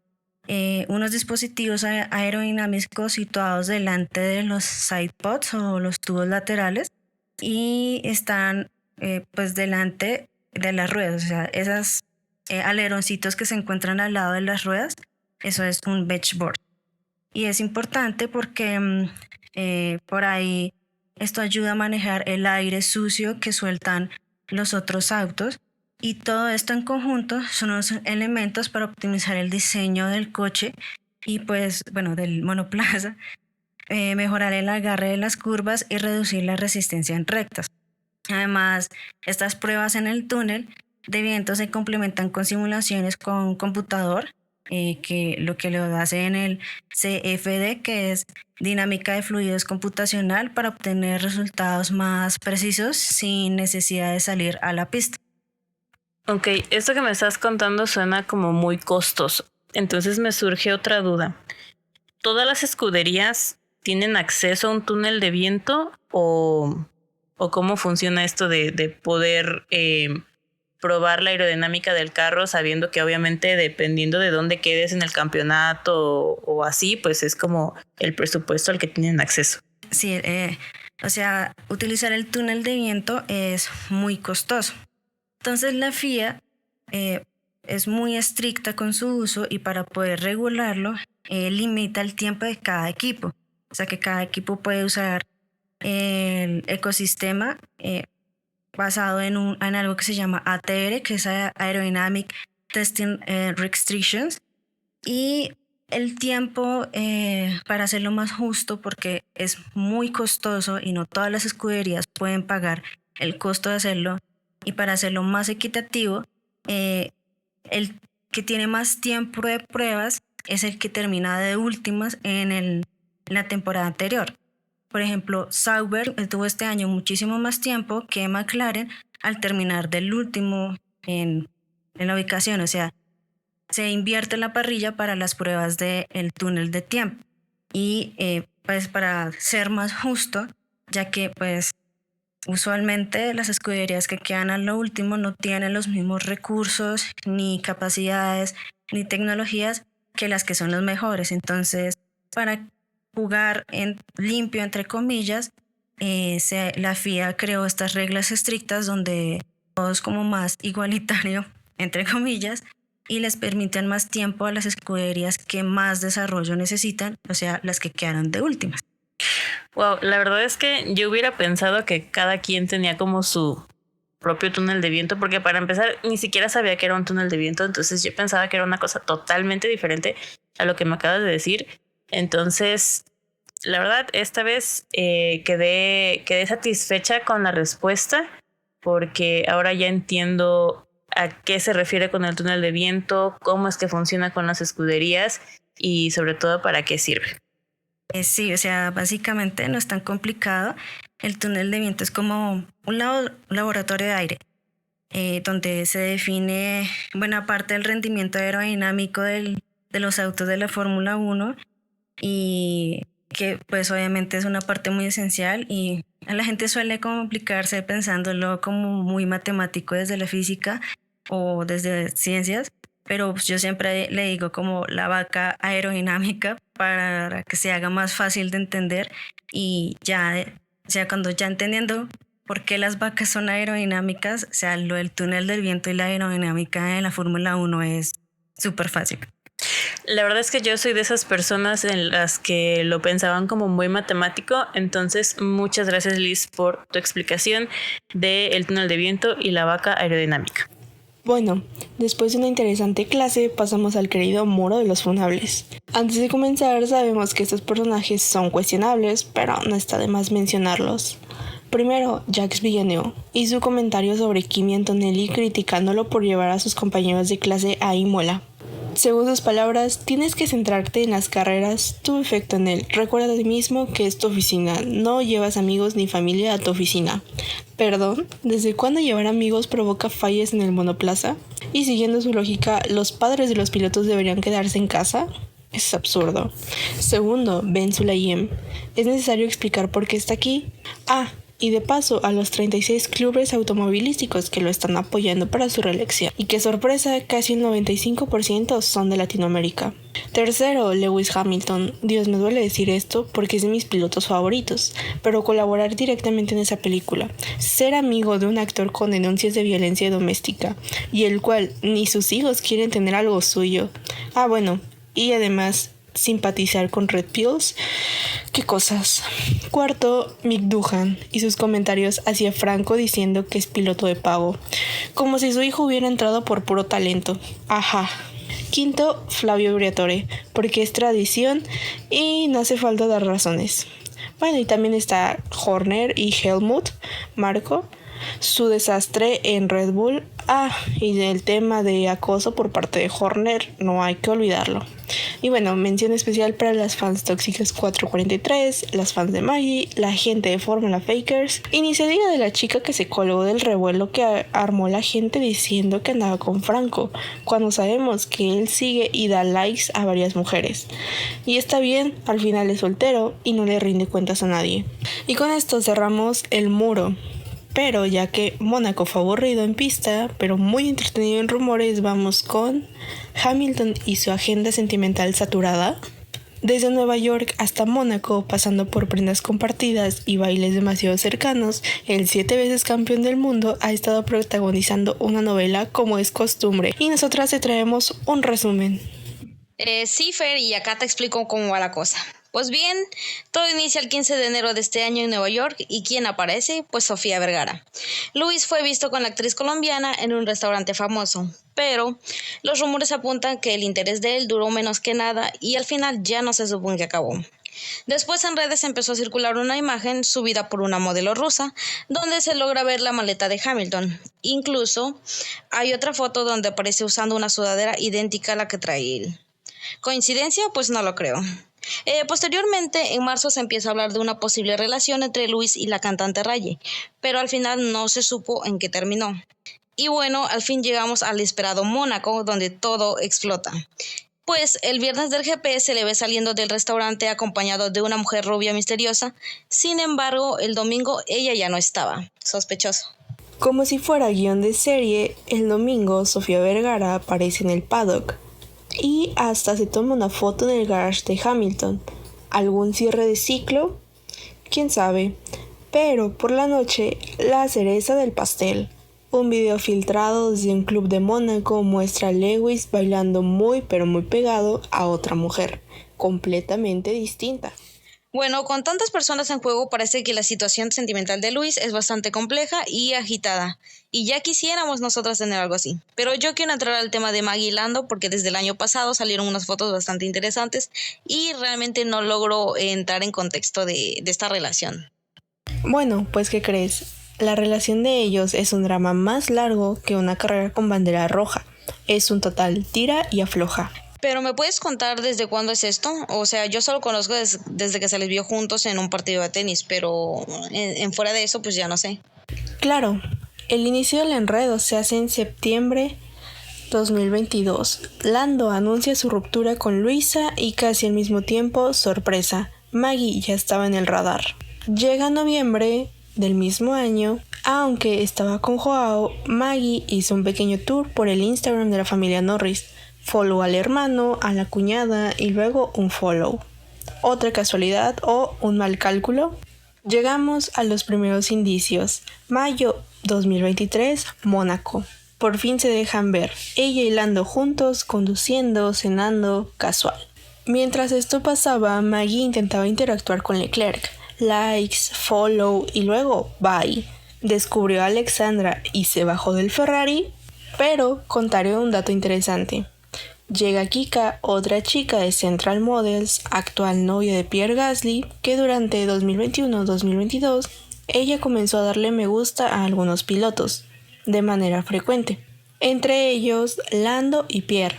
unos dispositivos aerodinámicos situados delante de los side pods o los tubos laterales y están pues delante de las ruedas, o sea, esos aleroncitos que se encuentran al lado de las ruedas, eso es un board. Y es importante porque por ahí esto ayuda a manejar el aire sucio que sueltan los otros autos y todo esto en conjunto son los elementos para optimizar el diseño del coche y pues bueno, del monoplaza, mejorar el agarre de las curvas y reducir la resistencia en rectas. Además, estas pruebas en el túnel de viento se complementan con simulaciones con computador, que lo hace en el CFD, que es dinámica de fluidos computacional, para obtener resultados más precisos sin necesidad de salir a la pista. Ok, esto que me estás contando suena como muy costoso. Entonces me surge otra duda. ¿Todas las escuderías tienen acceso a un túnel de viento o cómo funciona esto de poder probar la aerodinámica del carro sabiendo que obviamente dependiendo de dónde quedes en el campeonato o así, pues es como el presupuesto al que tienen acceso? Sí, o sea, utilizar el túnel de viento es muy costoso. Entonces la FIA es muy estricta con su uso y para poder regularlo limita el tiempo de cada equipo. O sea que cada equipo puede usar el ecosistema basado en algo que se llama ATR, que es Aerodynamic Testing Restrictions, y el tiempo para hacerlo más justo, porque es muy costoso y no todas las escuderías pueden pagar el costo de hacerlo, y para hacerlo más equitativo, el que tiene más tiempo de pruebas es el que termina de últimas en la temporada anterior. Por ejemplo, Sauber tuvo este año muchísimo más tiempo que McLaren al terminar del último en la ubicación. O sea, se invierte la parrilla para las pruebas del túnel de tiempo. Y pues para ser más justo, ya que pues usualmente las escuderías que quedan a lo último no tienen los mismos recursos, ni capacidades, ni tecnologías que las que son los mejores. Entonces, para jugar en limpio, entre comillas, la FIA creó estas reglas estrictas donde todo es como más igualitario, entre comillas, y les permiten más tiempo a las escuderías que más desarrollo necesitan, o sea, las que quedaron de últimas. Wow, la verdad es que yo hubiera pensado que cada quien tenía como su propio túnel de viento, porque para empezar ni siquiera sabía que era un túnel de viento, entonces yo pensaba que era una cosa totalmente diferente a lo que me acabas de decir. Entonces, la verdad, esta vez quedé satisfecha con la respuesta, porque ahora ya entiendo a qué se refiere con el túnel de viento, cómo es que funciona con las escuderías y sobre todo para qué sirve. Sí, o sea, básicamente no es tan complicado. El túnel de viento es como un laboratorio de aire, donde se define buena parte del rendimiento aerodinámico de los autos de la Fórmula 1 y que pues obviamente es una parte muy esencial y a la gente suele complicarse pensándolo como muy matemático desde la física o desde ciencias, pero pues yo siempre le digo como la vaca aerodinámica para que se haga más fácil de entender y ya, o sea, cuando ya entendiendo por qué las vacas son aerodinámicas, o sea, lo del túnel del viento y la aerodinámica en la Fórmula 1 es súper fácil. La verdad es que yo soy de esas personas en las que lo pensaban como muy matemático, entonces muchas gracias Liz por tu explicación del túnel de viento y la vaca aerodinámica. Bueno, después de una interesante clase pasamos al querido Moro de los Funables. Antes de comenzar sabemos que estos personajes son cuestionables, pero no está de más mencionarlos. Primero, Jacques Villeneuve y su comentario sobre Kimi Antonelli criticándolo por llevar a sus compañeros de clase a Imola. Según sus palabras, tienes que centrarte en las carreras, tu efecto en él. Recuerda a ti mismo que es tu oficina, no llevas amigos ni familia a tu oficina. Perdón, ¿desde cuándo llevar amigos provoca fallas en el monoplaza? Y siguiendo su lógica, ¿los padres de los pilotos deberían quedarse en casa? Es absurdo. Segundo, Ben Sulayem. ¿Es necesario explicar por qué está aquí? Y de paso a los 36 clubes automovilísticos que lo están apoyando para su reelección. Y qué sorpresa, casi el 95% son de Latinoamérica. Tercero, Lewis Hamilton. Dios, me duele decir esto porque es de mis pilotos favoritos, pero colaborar directamente en esa película, ser amigo de un actor con denuncias de violencia doméstica, y el cual ni sus hijos quieren tener algo suyo. Y además simpatizar con Red Pills. ¿Qué cosas? Cuarto, Mick Doohan y sus comentarios hacia Franco diciendo que es piloto de pago, como si su hijo hubiera entrado por puro talento. Ajá. Quinto, Flavio Briatore, porque es tradición y no hace falta dar razones. Y también está Horner y Helmut Marko, su desastre en Red Bull. Y del tema de acoso por parte de Horner, no hay que olvidarlo. Y mención especial para las fans tóxicas 443, las fans de Maggie, la gente de Fórmula Fakers, y ni se diga de la chica que se colgó del revuelo que armó la gente diciendo que andaba con Franco, cuando sabemos que él sigue y da likes a varias mujeres. Y está bien, al final es soltero y no le rinde cuentas a nadie. Y con esto cerramos el muro. Pero ya que Mónaco fue aburrido en pista, pero muy entretenido en rumores, vamos con Hamilton y su agenda sentimental saturada. Desde Nueva York hasta Mónaco, pasando por prendas compartidas y bailes demasiado cercanos, el 7 veces campeón del mundo ha estado protagonizando una novela como es costumbre. Y nosotras te traemos un resumen. Sí, Fer, y acá te explico cómo va la cosa. Pues bien, todo inicia el 15 de enero de este año en Nueva York, y ¿quién aparece? Pues Sofía Vergara. Luis fue visto con la actriz colombiana en un restaurante famoso, pero los rumores apuntan que el interés de él duró menos que nada y al final ya no se supo en qué acabó. Después en redes empezó a circular una imagen subida por una modelo rusa, donde se logra ver la maleta de Hamilton. Incluso hay otra foto donde aparece usando una sudadera idéntica a la que trae él. ¿Coincidencia? Pues no lo creo. Posteriormente, en marzo se empieza a hablar de una posible relación entre Luis y la cantante Raye, pero al final no se supo en qué terminó. Y al fin llegamos al esperado Mónaco, donde todo explota. Pues el viernes del GP se le ve saliendo del restaurante acompañado de una mujer rubia misteriosa. Sin embargo, el domingo ella ya no estaba. Sospechoso. Como si fuera guión de serie, el domingo Sofía Vergara aparece en el paddock y hasta se toma una foto en el garage de Hamilton. ¿Algún cierre de ciclo? ¿Quién sabe? Pero por la noche, la cereza del pastel. Un video filtrado desde un club de Mónaco muestra a Lewis bailando muy pero muy pegado a otra mujer, completamente distinta. Con tantas personas en juego, parece que la situación sentimental de Luis es bastante compleja y agitada, y ya quisiéramos nosotras tener algo así. Pero yo quiero entrar al tema de Maggie y Lando porque desde el año pasado salieron unas fotos bastante interesantes y realmente no logro entrar en contexto de esta relación. Pues ¿qué crees? La relación de ellos es un drama más largo que una carrera con bandera roja. Es un total tira y afloja. Pero ¿me puedes contar desde cuándo es esto? O sea, yo solo conozco desde que se les vio juntos en un partido de tenis, pero en fuera de eso pues ya no sé. Claro, el inicio del enredo se hace en septiembre 2022. Lando anuncia su ruptura con Luisa y casi al mismo tiempo, sorpresa, Maggie ya estaba en el radar. Llega noviembre del mismo año, aunque estaba con Joao, Maggie hizo un pequeño tour por el Instagram de la familia Norris. Follow al hermano, a la cuñada y luego un follow. ¿Otra casualidad o un mal cálculo? Llegamos a los primeros indicios. Mayo 2023, Mónaco. Por fin se dejan ver. Ella y Lando juntos, conduciendo, cenando, casual. Mientras esto pasaba, Maggie intentaba interactuar con Leclerc. Likes, follow y luego bye. Descubrió a Alexandra y se bajó del Ferrari, pero contaré un dato interesante. Llega Kika, otra chica de Central Models, actual novia de Pierre Gasly, que durante 2021-2022 ella comenzó a darle me gusta a algunos pilotos, de manera frecuente, entre ellos Lando y Pierre,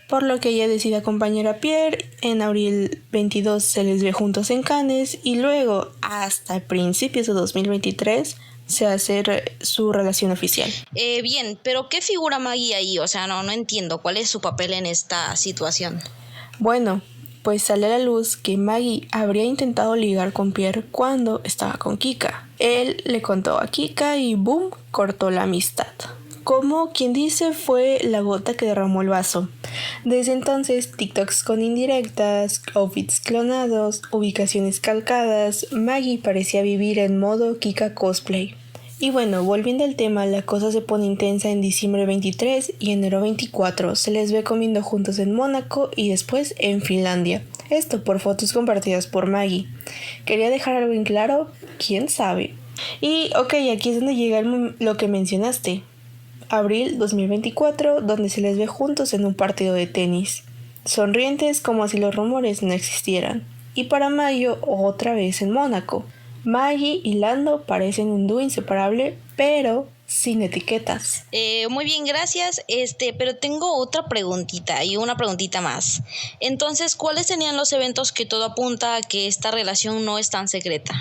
por lo que ella decide acompañar a Pierre. En abril 22 se les ve juntos en Cannes y luego hasta principios de 2023 se hace su relación oficial. Bien, pero ¿qué figura Maggie ahí? O sea, no entiendo cuál es su papel en esta situación. Bueno, pues sale a la luz que Maggie habría intentado ligar con Pierre cuando estaba con Kika. Él le contó a Kika y boom, cortó la amistad. Como quien dice, fue la gota que derramó el vaso. Desde entonces, TikToks con indirectas, outfits clonados, ubicaciones calcadas, Maggie parecía vivir en modo Kika cosplay. Y bueno, volviendo al tema, la cosa se pone intensa en diciembre 23 y enero 24. Se les ve comiendo juntos en Mónaco y después en Finlandia. Esto por fotos compartidas por Maggie. Quería dejar algo en claro, quién sabe. Y ok, aquí es donde llega lo que mencionaste. Abril 2024, donde se les ve juntos en un partido de tenis, sonrientes como si los rumores no existieran. Y para mayo, otra vez en Mónaco. Maggie y Lando parecen un dúo inseparable, pero sin etiquetas. Muy bien, gracias. Pero tengo otra preguntita y una preguntita más. Entonces, ¿cuáles serían los eventos que todo apunta a que esta relación no es tan secreta?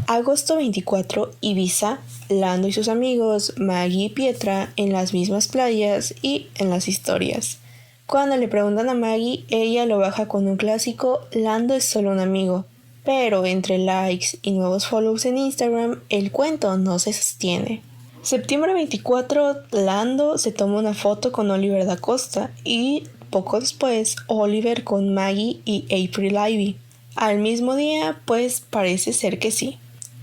Agosto 24, Ibiza, Lando y sus amigos, Maggie y Pietra en las mismas playas y en las historias. Cuando le preguntan a Maggie, ella lo baja con un clásico, Lando es solo un amigo. Pero entre likes y nuevos follows en Instagram, el cuento no se sostiene. Septiembre 24, Lando se toma una foto con Oliver da Costa y poco después Oliver con Maggie y April Ivy. Al mismo día, pues parece ser que sí.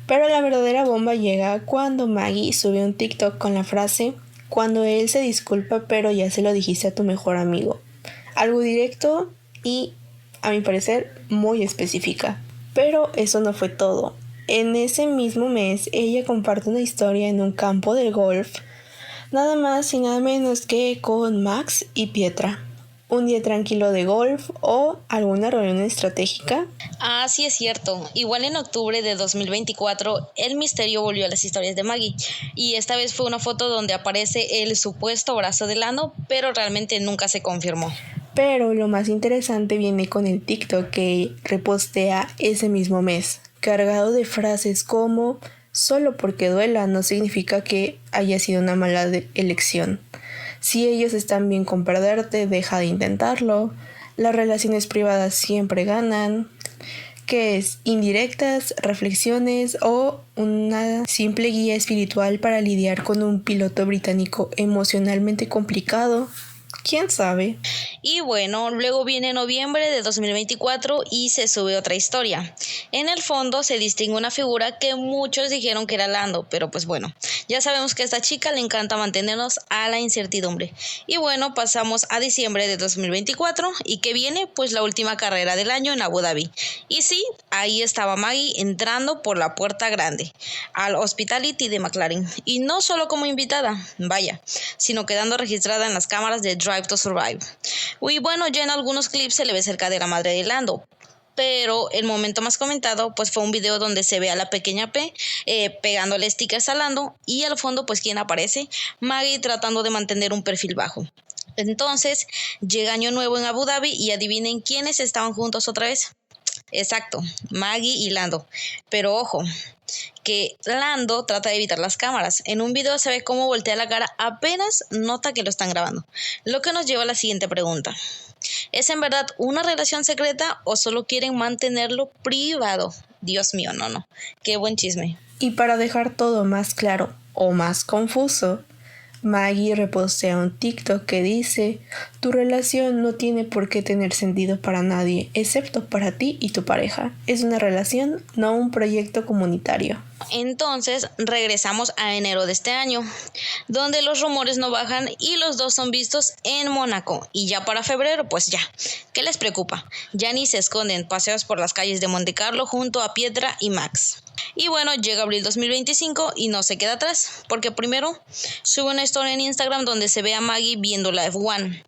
Pero la verdadera bomba llega cuando Maggie sube un TikTok con la frase cuando él se disculpa pero ya se lo dijiste a tu mejor amigo. Algo directo y, a mi parecer, muy específica. Pero eso no fue todo. En ese mismo mes, ella comparte una historia en un campo de golf, nada más y nada menos que con Max y Pietra. Un día tranquilo de golf o alguna reunión estratégica. Ah, sí es cierto. Igual en octubre de 2024, el misterio volvió a las historias de Maggie. Y esta vez fue una foto donde aparece el supuesto brazo de Lando, pero realmente nunca se confirmó. Pero lo más interesante viene con el TikTok que repostea ese mismo mes, cargado de frases como solo porque duela no significa que haya sido una mala elección. Si ellos están bien con perderte, deja de intentarlo. Las relaciones privadas siempre ganan. Que es indirectas, reflexiones o una simple guía espiritual para lidiar con un piloto británico emocionalmente complicado. ¿Quién sabe? Y bueno, luego viene noviembre de 2024 y se sube otra historia. En el fondo se distingue una figura que muchos dijeron que era Lando, pero pues bueno, ya sabemos que a esta chica le encanta mantenernos a la incertidumbre. Y bueno, pasamos a diciembre de 2024 y que viene pues la última carrera del año en Abu Dhabi. Y sí, ahí estaba Maggie entrando por la puerta grande al Hospitality de McLaren. Y no solo como invitada, vaya, sino quedando registrada en las cámaras de Drive to Survive. Y bueno, ya en algunos clips se le ve cerca de la madre de Lando, pero el momento más comentado pues fue un video donde se ve a la pequeña P pegándole stickers a Lando y al fondo pues ¿quién aparece? Maggie tratando de mantener un perfil bajo. Entonces llega Año Nuevo en Abu Dhabi y adivinen quiénes estaban juntos otra vez. Exacto, Maggie y Lando. Pero ojo, que Lando trata de evitar las cámaras. En un video se ve cómo voltea la cara apenas nota que lo están grabando. Lo que nos lleva a la siguiente pregunta. ¿Es en verdad una relación secreta o solo quieren mantenerlo privado? Dios mío, no. Qué buen chisme. Y para dejar todo más claro o más confuso, Maggie repostea un TikTok que dice: tu relación no tiene por qué tener sentido para nadie, excepto para ti y tu pareja. Es una relación, no un proyecto comunitario. Entonces regresamos a enero de este año, donde los rumores no bajan y los dos son vistos en Mónaco. Y ya para febrero, pues ya, ¿qué les preocupa? Ya ni se esconden paseos por las calles de Monte Carlo junto a Pietra y Max. Y bueno, llega abril 2025 y no se queda atrás, porque primero sube una historia en Instagram donde se ve a Maggie viendo la F1.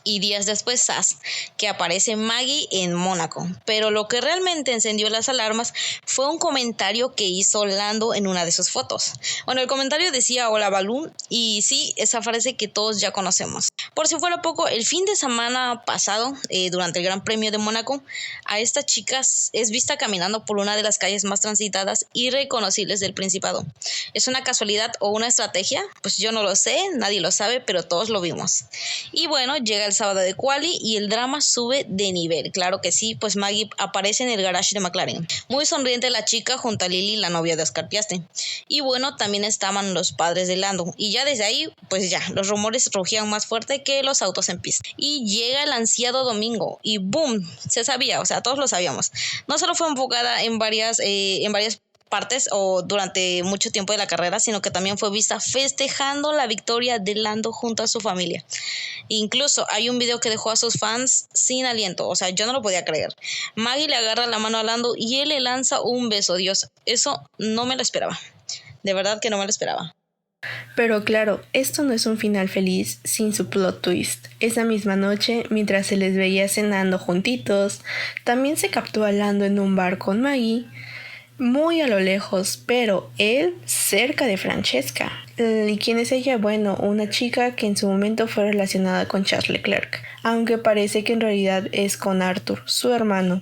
Y días después, ¡zas!, que aparece Maggie en Mónaco. Pero lo que realmente encendió las alarmas fue un comentario que hizo Lando en una de sus fotos. Bueno, el comentario decía: hola Balloon, y sí, esa frase que todos ya conocemos. Por si fuera poco, el fin de semana pasado, durante el Gran Premio de Mónaco, a esta chica es vista caminando por una de las calles más transitadas y reconocibles del Principado. ¿Es una casualidad o una estrategia? Pues yo no lo sé, nadie lo sabe, pero todos lo vimos. Y bueno, llega el sábado de quali y el drama sube de nivel. Claro que sí, pues Maggie aparece en el garage de McLaren. Muy sonriente la chica junto a Lily, la novia de Oscar Piastri. Y bueno, también estaban los padres de Lando. Y ya desde ahí, pues ya, los rumores rugían más fuerte que los autos en pista. Y llega el ansiado domingo y ¡boom! Se sabía, o sea, todos lo sabíamos. No solo fue enfocada en varias partes o durante mucho tiempo de la carrera, sino que también fue vista festejando la victoria de Lando junto a su familia. Incluso hay un video que dejó a sus fans sin aliento, o sea, yo no lo podía creer. Maggie le agarra la mano a Lando y él le lanza un beso. Dios, eso no me lo esperaba. De verdad que no me lo esperaba. Pero claro, esto no es un final feliz sin su plot twist. Esa misma noche, mientras se les veía cenando juntitos, también se captó a Lando en un bar con Maggie, muy a lo lejos, pero él cerca de Francesca. ¿Y quién es ella? Bueno, una chica que en su momento fue relacionada con Charles Leclerc, aunque parece que en realidad es con Arthur, su hermano.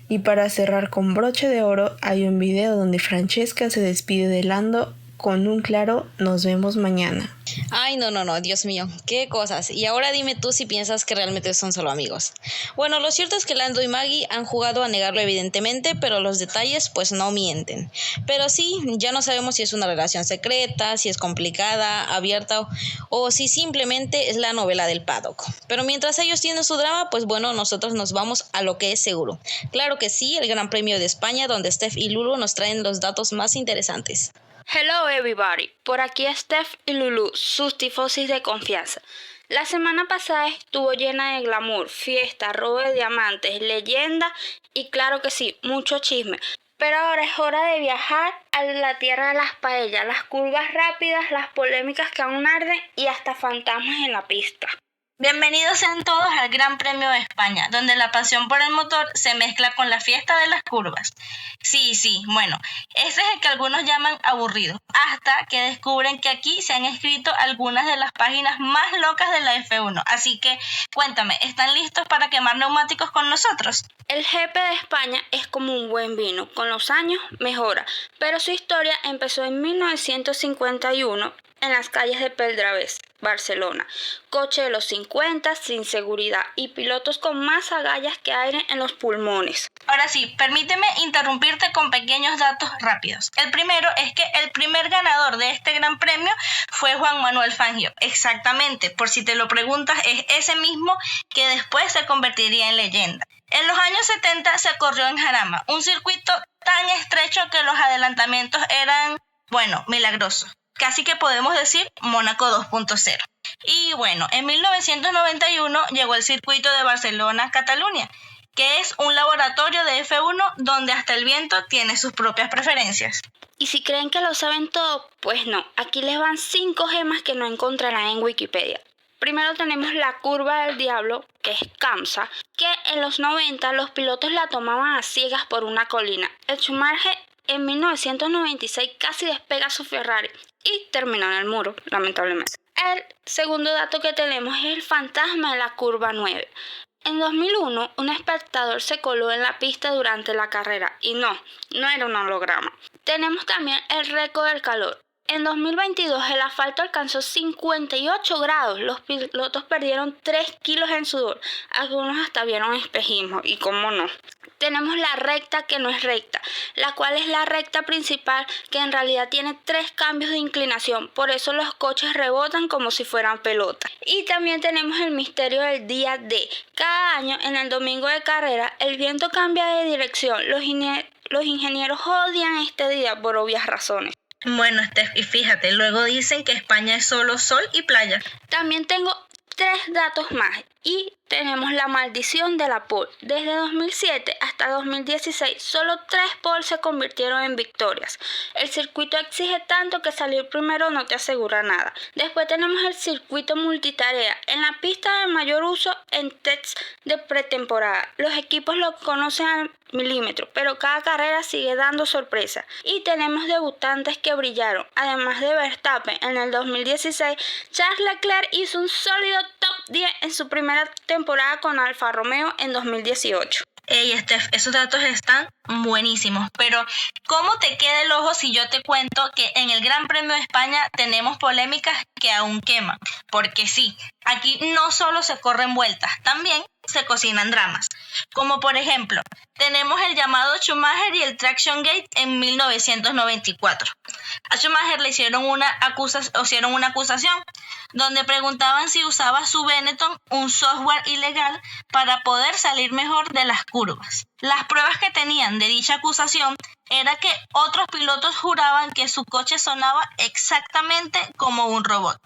Y para cerrar con broche de oro, hay un video donde Francesca se despide de Lando con un claro "nos vemos mañana". Ay, no, Dios mío, qué cosas. Y ahora dime tú si piensas que realmente son solo amigos. Bueno, lo cierto es que Lando y Maggie han jugado a negarlo evidentemente, pero los detalles pues no mienten. Pero sí, ya no sabemos si es una relación secreta, si es complicada, abierta o si simplemente es la novela del paddock. Pero mientras ellos tienen su drama, pues bueno, nosotros nos vamos a lo que es seguro. Claro que sí, el Gran Premio de España, donde Steph y Lulu nos traen los datos más interesantes. Hello everybody, por aquí Steph y Lulu, sus tifosis de confianza. La semana pasada estuvo llena de glamour, fiesta, robo de diamantes, leyenda y claro que sí, mucho chisme. Pero ahora es hora de viajar a la tierra de las paellas, las curvas rápidas, las polémicas que aún arden y hasta fantasmas en la pista. Bienvenidos sean todos al Gran Premio de España, donde la pasión por el motor se mezcla con la fiesta de las curvas. Sí, bueno, ese es el que algunos llaman aburrido, hasta que descubren que aquí se han escrito algunas de las páginas más locas de la F1. Así que, cuéntame, ¿están listos para quemar neumáticos con nosotros? El GP de España es como un buen vino, con los años mejora, pero su historia empezó en 1951 en las calles de Pedralbes, Barcelona. Coche de los 50, sin seguridad y pilotos con más agallas que aire en los pulmones. Ahora sí, permíteme interrumpirte con pequeños datos rápidos. El primero es que el primer ganador de este gran premio fue Juan Manuel Fangio. Exactamente, por si te lo preguntas, es ese mismo que después se convertiría en leyenda. En los años 70 se corrió en Jarama, un circuito tan estrecho que los adelantamientos eran, milagrosos. Casi que podemos decir Mónaco 2.0. Y bueno, en 1991 llegó el circuito de Barcelona-Cataluña, que es un laboratorio de F1 donde hasta el viento tiene sus propias preferencias. Y si creen que lo saben todo, pues no. Aquí les van 5 gemas que no encontrarán en Wikipedia. Primero tenemos la curva del diablo, que es Kamsa, que en los 90 los pilotos la tomaban a ciegas por una colina. El Schumacher en 1996 casi despega su Ferrari y terminó en el muro, lamentablemente. El segundo dato que tenemos es el fantasma de la curva 9. En 2001, un espectador se coló en la pista durante la carrera y no era un holograma. Tenemos también el récord del calor. En 2022 el asfalto alcanzó 58 grados, los pilotos perdieron 3 kilos en sudor, algunos hasta vieron espejismo, y cómo no. Tenemos la recta que no es recta, la cual es la recta principal que en realidad tiene 3 cambios de inclinación, por eso los coches rebotan como si fueran pelotas. Y también tenemos el misterio del día D. Cada año en el domingo de carrera el viento cambia de dirección, los ingenieros odian este día por obvias razones. Bueno, Steph, y fíjate, luego dicen que España es solo sol y playa. También tengo 3 datos más y tenemos la maldición de la pole. Desde 2007 hasta 2016, solo 3 poles se convirtieron en victorias. El circuito exige tanto que salir primero no te asegura nada. Después tenemos el circuito multitarea, en la pista de mayor uso en tests de pretemporada. Los equipos lo conocen al milímetro, pero cada carrera sigue dando sorpresa. Y tenemos debutantes que brillaron. Además de Verstappen, en el 2016, Charles Leclerc hizo un sólido top 10 en su primera temporada con Alfa Romeo en 2018. Ey, Steph, esos datos están buenísimos, pero ¿cómo te queda el ojo si yo te cuento que en el Gran Premio de España tenemos polémicas que aún queman? Porque sí, aquí no solo se corren vueltas, también se cocinan dramas. Como por ejemplo, tenemos el llamado Schumacher y el Traction Gate en 1994. A Schumacher le hicieron una acusación donde preguntaban si usaba su Benetton, un software ilegal, para poder salir mejor de las curvas. Las pruebas que tenían de dicha acusación era que otros pilotos juraban que su coche sonaba exactamente como un robot.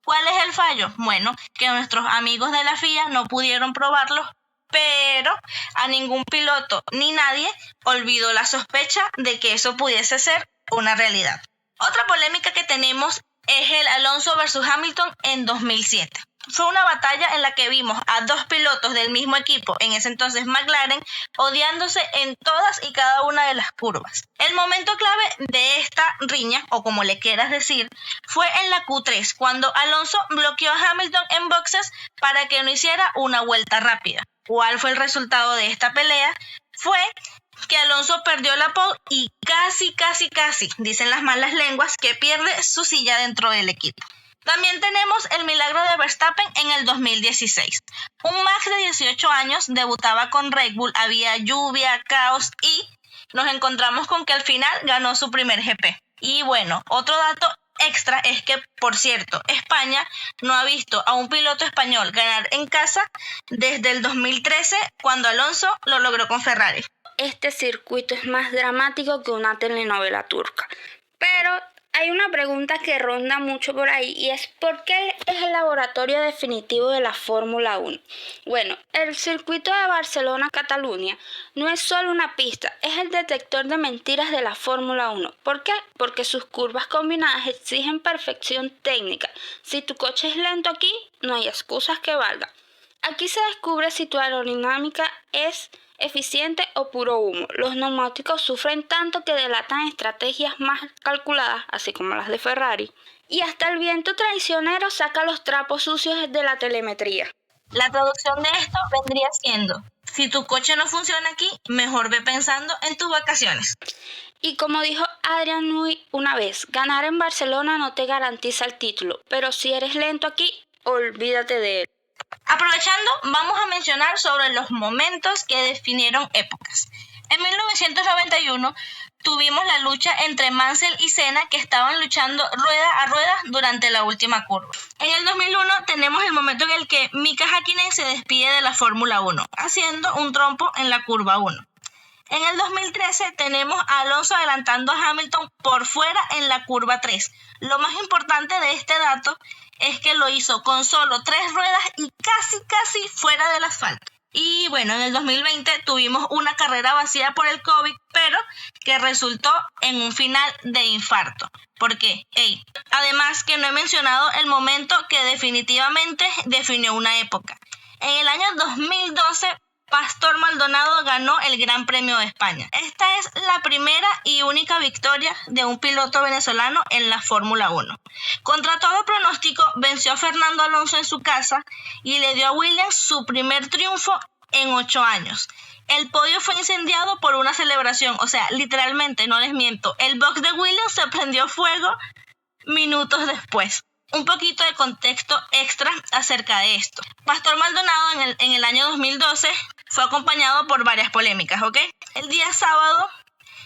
¿Cuál es el fallo? Bueno, que nuestros amigos de la FIA no pudieron probarlo, pero a ningún piloto ni nadie olvidó la sospecha de que eso pudiese ser una realidad. Otra polémica que tenemos es el Alonso versus Hamilton en 2007. Fue una batalla en la que vimos a dos pilotos del mismo equipo, en ese entonces McLaren, odiándose en todas y cada una de las curvas. El momento clave de esta riña, o como le quieras decir, fue en la Q3, cuando Alonso bloqueó a Hamilton en boxes para que no hiciera una vuelta rápida. ¿Cuál fue el resultado de esta pelea? Fue que Alonso perdió la pole y casi, dicen las malas lenguas, que pierde su silla dentro del equipo. También tenemos el milagro de Verstappen en el 2016. Un Max de 18 años debutaba con Red Bull, había lluvia, caos y nos encontramos con que al final ganó su primer GP. Y bueno, otro dato extra es que, por cierto, España no ha visto a un piloto español ganar en casa desde el 2013, cuando Alonso lo logró con Ferrari. Este circuito es más dramático que una telenovela turca. Pero hay una pregunta que ronda mucho por ahí y es ¿por qué es el laboratorio definitivo de la Fórmula 1? Bueno, el circuito de Barcelona-Cataluña no es solo una pista, es el detector de mentiras de la Fórmula 1. ¿Por qué? Porque sus curvas combinadas exigen perfección técnica. Si tu coche es lento aquí, no hay excusas que valgan. Aquí se descubre si tu aerodinámica es eficiente o puro humo. Los neumáticos sufren tanto que delatan estrategias más calculadas, así como las de Ferrari. Y hasta el viento traicionero saca los trapos sucios de la telemetría. La traducción de esto vendría siendo: si tu coche no funciona aquí, mejor ve pensando en tus vacaciones. Y como dijo Adrian Newey una vez, ganar en Barcelona no te garantiza el título, pero si eres lento aquí, olvídate de él. Aprovechando, vamos a mencionar sobre los momentos que definieron épocas. En 1991 tuvimos la lucha entre Mansell y Senna, que estaban luchando rueda a rueda durante la última curva. En el 2001 tenemos el momento en el que Mika Häkkinen se despide de la Fórmula 1, haciendo un trompo en la curva 1. En el 2013 tenemos a Alonso adelantando a Hamilton por fuera en la curva 3. Lo más importante de este dato es que lo hizo con solo 3 ruedas y casi fuera del asfalto. Y bueno, en el 2020 tuvimos una carrera vacía por el COVID, pero que resultó en un final de infarto. ¿Por qué? Además que no he mencionado el momento que definitivamente definió una época. En el año 2012, Pastor Maldonado ganó el Gran Premio de España. Esta es la primera y única victoria de un piloto venezolano en la Fórmula 1. Contra todo pronóstico, venció a Fernando Alonso en su casa y le dio a Williams su primer triunfo en 8 años. El podio fue incendiado por una celebración, o sea, literalmente, no les miento, el box de Williams se prendió fuego minutos después. Un poquito de contexto extra acerca de esto. Pastor Maldonado en el año 2012 fue acompañado por varias polémicas, ¿ok? El día sábado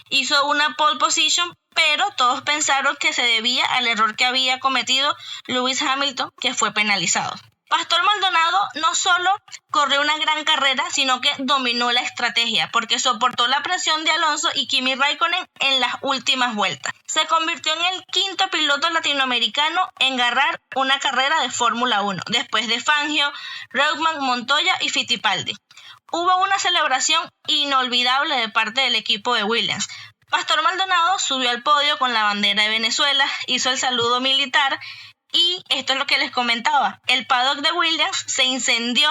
hizo una pole position, pero todos pensaron que se debía al error que había cometido Lewis Hamilton, que fue penalizado. Pastor Maldonado no solo corrió una gran carrera, sino que dominó la estrategia, porque soportó la presión de Alonso y Kimi Raikkonen en las últimas vueltas. Se convirtió en el 5º piloto latinoamericano en ganar una carrera de Fórmula 1, después de Fangio, Reutemann, Montoya y Fittipaldi. Hubo una celebración inolvidable de parte del equipo de Williams. Pastor Maldonado subió al podio con la bandera de Venezuela, hizo el saludo militar. Y esto es lo que les comentaba, el paddock de Williams se incendió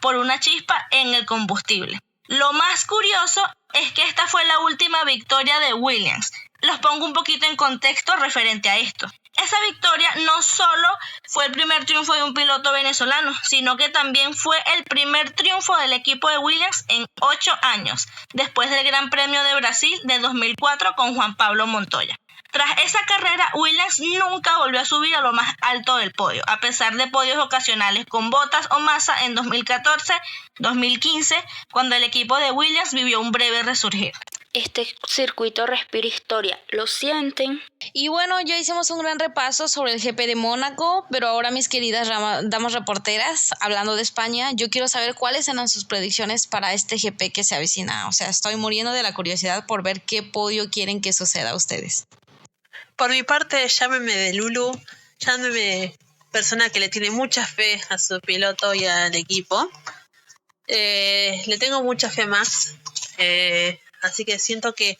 por una chispa en el combustible. Lo más curioso es que esta fue la última victoria de Williams. Los pongo un poquito en contexto referente a esto. Esa victoria no solo fue el primer triunfo de un piloto venezolano, sino que también fue el primer triunfo del equipo de Williams en 8 años, después del Gran Premio de Brasil de 2004 con Juan Pablo Montoya. Tras esa carrera, Williams nunca volvió a subir a lo más alto del podio, a pesar de podios ocasionales con Bottas o Massa en 2014, 2015, cuando el equipo de Williams vivió un breve resurgir. Este circuito respira historia, ¿lo sienten? Y bueno, ya hicimos un gran repaso sobre el GP de Mónaco, pero ahora mis queridas damas reporteras, hablando de España, yo quiero saber cuáles eran sus predicciones para este GP que se avecina. O sea, estoy muriendo de la curiosidad por ver qué podio quieren que suceda a ustedes. Por mi parte, llámeme de Lulu, llámeme persona que le tiene mucha fe a su piloto y al equipo. Le tengo mucha fe más, así que siento que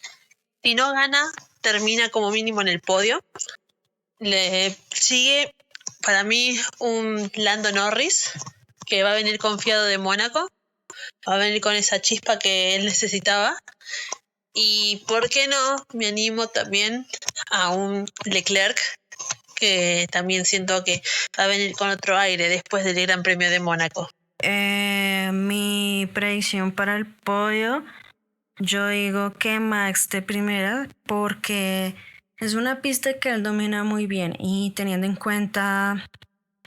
si no gana, termina como mínimo en el podio. Le sigue para mí un Lando Norris, que va a venir confiado de Mónaco, va a venir con esa chispa que él necesitaba. Y por qué no, me animo también a un Leclerc, que también siento que va a venir con otro aire después del Gran Premio de Mónaco. Mi predicción para el podio, yo digo que Max de primera, porque es una pista que él domina muy bien y teniendo en cuenta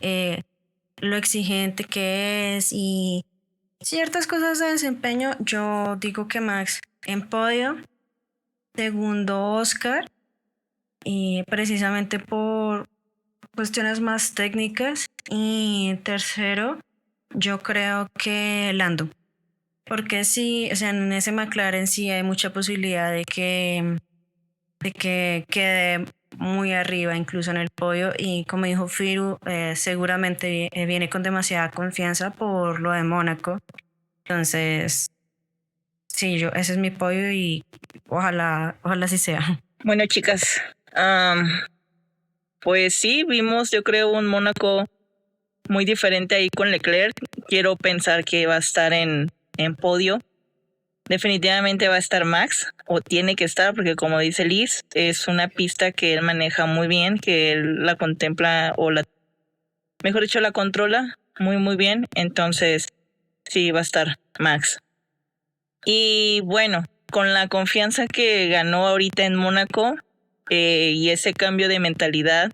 lo exigente que es y ciertas cosas de desempeño, yo digo que Max en podio, segundo Oscar, y precisamente por cuestiones más técnicas, y tercero yo creo que Lando, porque sí, o sea, en ese McLaren sí hay mucha posibilidad de que quede muy arriba, incluso en el podio, y como dijo Firu, seguramente viene con demasiada confianza por lo de Mónaco. Entonces sí, ese es mi podio y ojalá así sea. Bueno, chicas, pues sí, vimos, yo creo, un Mónaco muy diferente ahí con Leclerc. Quiero pensar que va a estar en podio. Definitivamente va a estar Max, o tiene que estar, porque como dice Liz, es una pista que él maneja muy bien, que él la contempla, mejor dicho, la controla muy, muy bien. Entonces, sí, va a estar Max. Y bueno, con la confianza que ganó ahorita en Mónaco y ese cambio de mentalidad,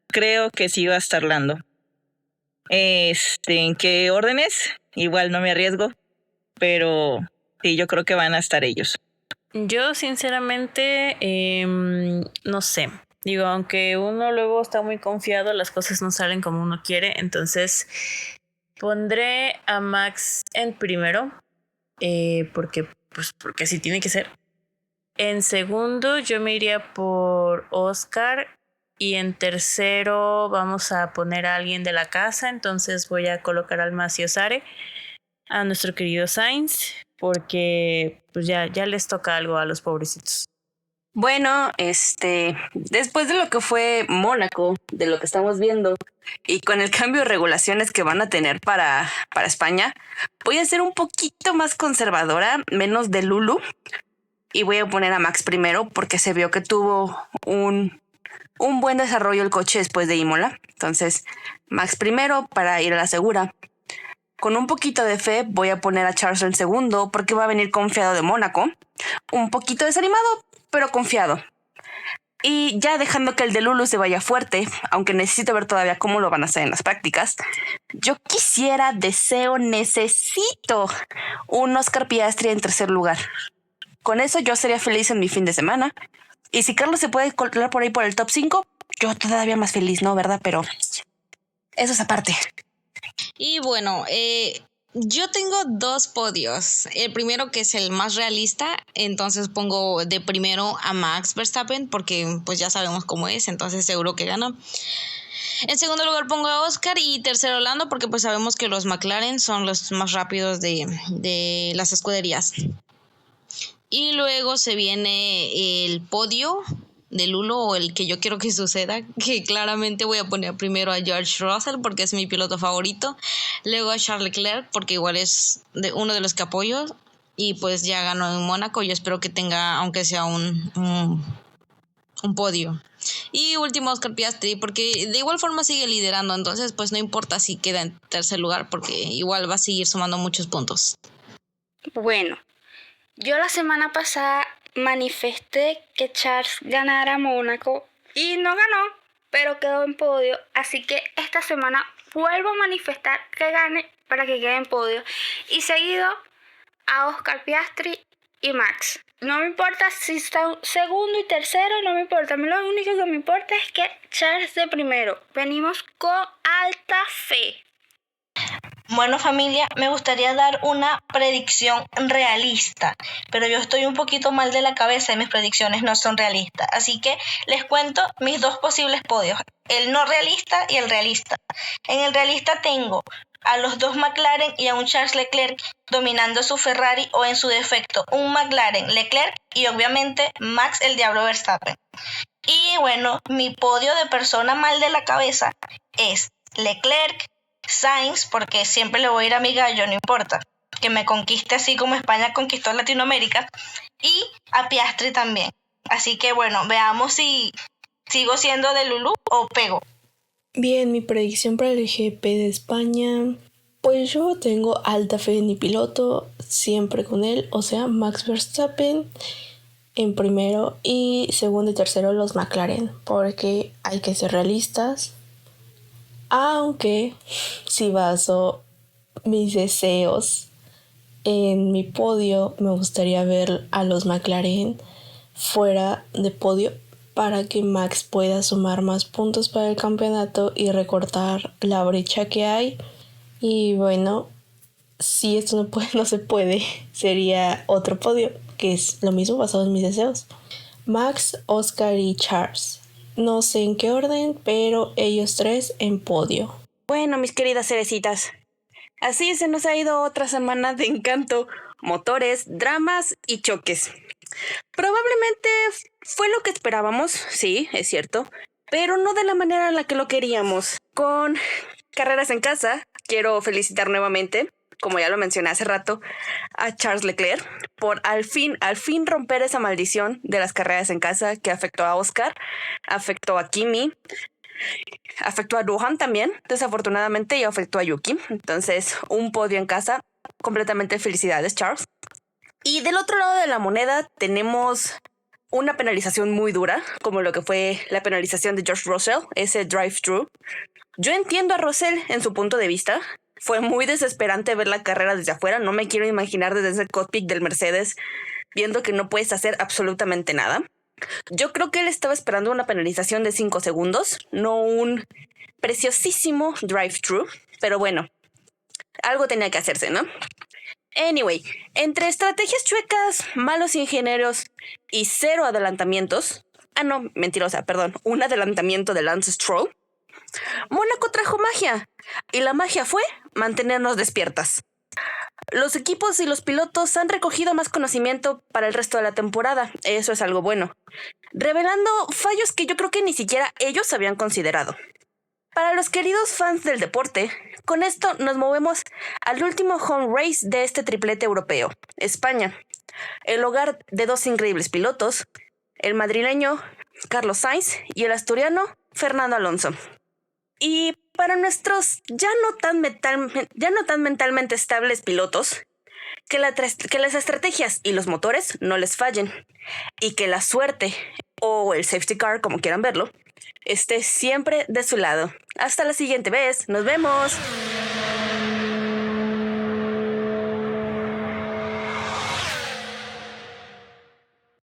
creo que sí va a estar Lando. ¿En qué órdenes? Igual no me arriesgo, pero sí, yo creo que van a estar ellos. Yo sinceramente no sé. Digo, aunque uno luego está muy confiado, las cosas no salen como uno quiere. Entonces pondré a Max en primero, porque así tiene que ser. En segundo yo me iría por Oscar. Y en tercero vamos a poner a alguien de la casa. Entonces voy a colocar al Maciosare, a nuestro querido Sainz, porque pues ya les toca algo a los pobrecitos. Bueno, después de lo que fue Mónaco, de lo que estamos viendo, y con el cambio de regulaciones que van a tener para España, voy a ser un poquito más conservadora, menos de Lulu, y voy a poner a Max primero porque se vio que tuvo un buen desarrollo el coche después de Imola. Entonces, Max primero para ir a la segura. Con un poquito de fe voy a poner a Charles en segundo porque va a venir confiado de Mónaco. Un poquito desanimado, pero confiado. Y ya dejando que el de Lulu se vaya fuerte, aunque necesito ver todavía cómo lo van a hacer en las prácticas, yo necesito un Oscar Piastri en tercer lugar. Con eso yo sería feliz en mi fin de semana. Y si Carlos se puede colar por ahí por el top 5, yo todavía más feliz, ¿no? ¿Verdad? Pero eso es aparte. Y bueno, yo tengo 2 podios. El primero, que es el más realista, entonces pongo de primero a Max Verstappen, porque pues ya sabemos cómo es, entonces seguro que gana. En segundo lugar pongo a Oscar y tercero Lando, porque pues sabemos que los McLaren son los más rápidos de las escuderías. Y luego se viene el podio de Lulo, o el que yo quiero que suceda, que claramente voy a poner primero a George Russell porque es mi piloto favorito, luego a Charles Leclerc porque igual es uno de los que apoyo, y pues ya ganó en Mónaco. Yo espero que tenga aunque sea un podio. Y último, Oscar Piastri, porque de igual forma sigue liderando, entonces pues no importa si queda en tercer lugar, porque igual va a seguir sumando muchos puntos. Bueno, yo la semana pasada manifesté que Charles ganara Mónaco y no ganó, pero quedó en podio, así que esta semana vuelvo a manifestar que gane para que quede en podio y seguido a Oscar Piastri y Max. No me importa si está segundo y tercero, no me importa. A mí lo único que me importa es que Charles de primero. Venimos con alta fe. Bueno, familia, me gustaría dar una predicción realista, pero yo estoy un poquito mal de la cabeza y mis predicciones no son realistas. Así que les cuento mis dos posibles podios, el no realista y el realista. En el realista tengo a los dos McLaren y a un Charles Leclerc dominando su Ferrari o en su defecto un McLaren, Leclerc y obviamente Max el Diablo Verstappen. Y bueno, mi podio de persona mal de la cabeza es Leclerc, Sainz, porque siempre le voy a ir a mi gallo, no importa, que me conquiste así como España conquistó Latinoamérica, y a Piastri también. Así que bueno, veamos si sigo siendo de Lulú o pego. Bien, mi predicción para el GP de España, pues yo tengo alta fe en mi piloto, siempre con él, o sea, Max Verstappen en primero y segundo y tercero los McLaren, porque hay que ser realistas, aunque si baso mis deseos en mi podio, me gustaría ver a los McLaren fuera de podio, para que Max pueda sumar más puntos para el campeonato y recortar la brecha que hay. Y bueno, si esto no se puede, sería otro podio, que es lo mismo basado en mis deseos. Max, Oscar y Charles. No sé en qué orden, pero ellos tres en podio. Bueno, mis queridas cerecitas, así se nos ha ido otra semana de encanto, motores, dramas y choques. Probablemente fue lo que esperábamos, sí, es cierto, pero no de la manera en la que lo queríamos. Con carreras en casa, quiero felicitar nuevamente, como ya lo mencioné hace rato, a Charles Leclerc por al fin romper esa maldición de las carreras en casa que afectó a Oscar, afectó a Kimi, afectó a Rohan también, desafortunadamente, y afectó a Yuki. Entonces, un podio en casa, completamente felicidades, Charles. Y del otro lado de la moneda tenemos una penalización muy dura, como lo que fue la penalización de George Russell, ese drive-thru. Yo entiendo a Russell en su punto de vista. Fue muy desesperante ver la carrera desde afuera. No me quiero imaginar desde ese cockpit del Mercedes viendo que no puedes hacer absolutamente nada. Yo creo que él estaba esperando una penalización de 5 segundos, no un preciosísimo drive-thru. Pero bueno, algo tenía que hacerse, ¿no? Anyway, entre estrategias chuecas, malos ingenieros y 0 adelantamientos, un adelantamiento de Lance Stroll, Mónaco trajo magia, y la magia fue mantenernos despiertas. Los equipos y los pilotos han recogido más conocimiento para el resto de la temporada, eso es algo bueno, revelando fallos que yo creo que ni siquiera ellos habían considerado. Para los queridos fans del deporte, con esto nos movemos al último home race de este triplete europeo, España, el hogar de dos increíbles pilotos, el madrileño Carlos Sainz y el asturiano Fernando Alonso. Y para nuestros ya no tan mentalmente estables pilotos, que las estrategias y los motores no les fallen, y que la suerte, o el safety car, como quieran verlo, esté siempre de su lado. Hasta la siguiente vez. ¡Nos vemos!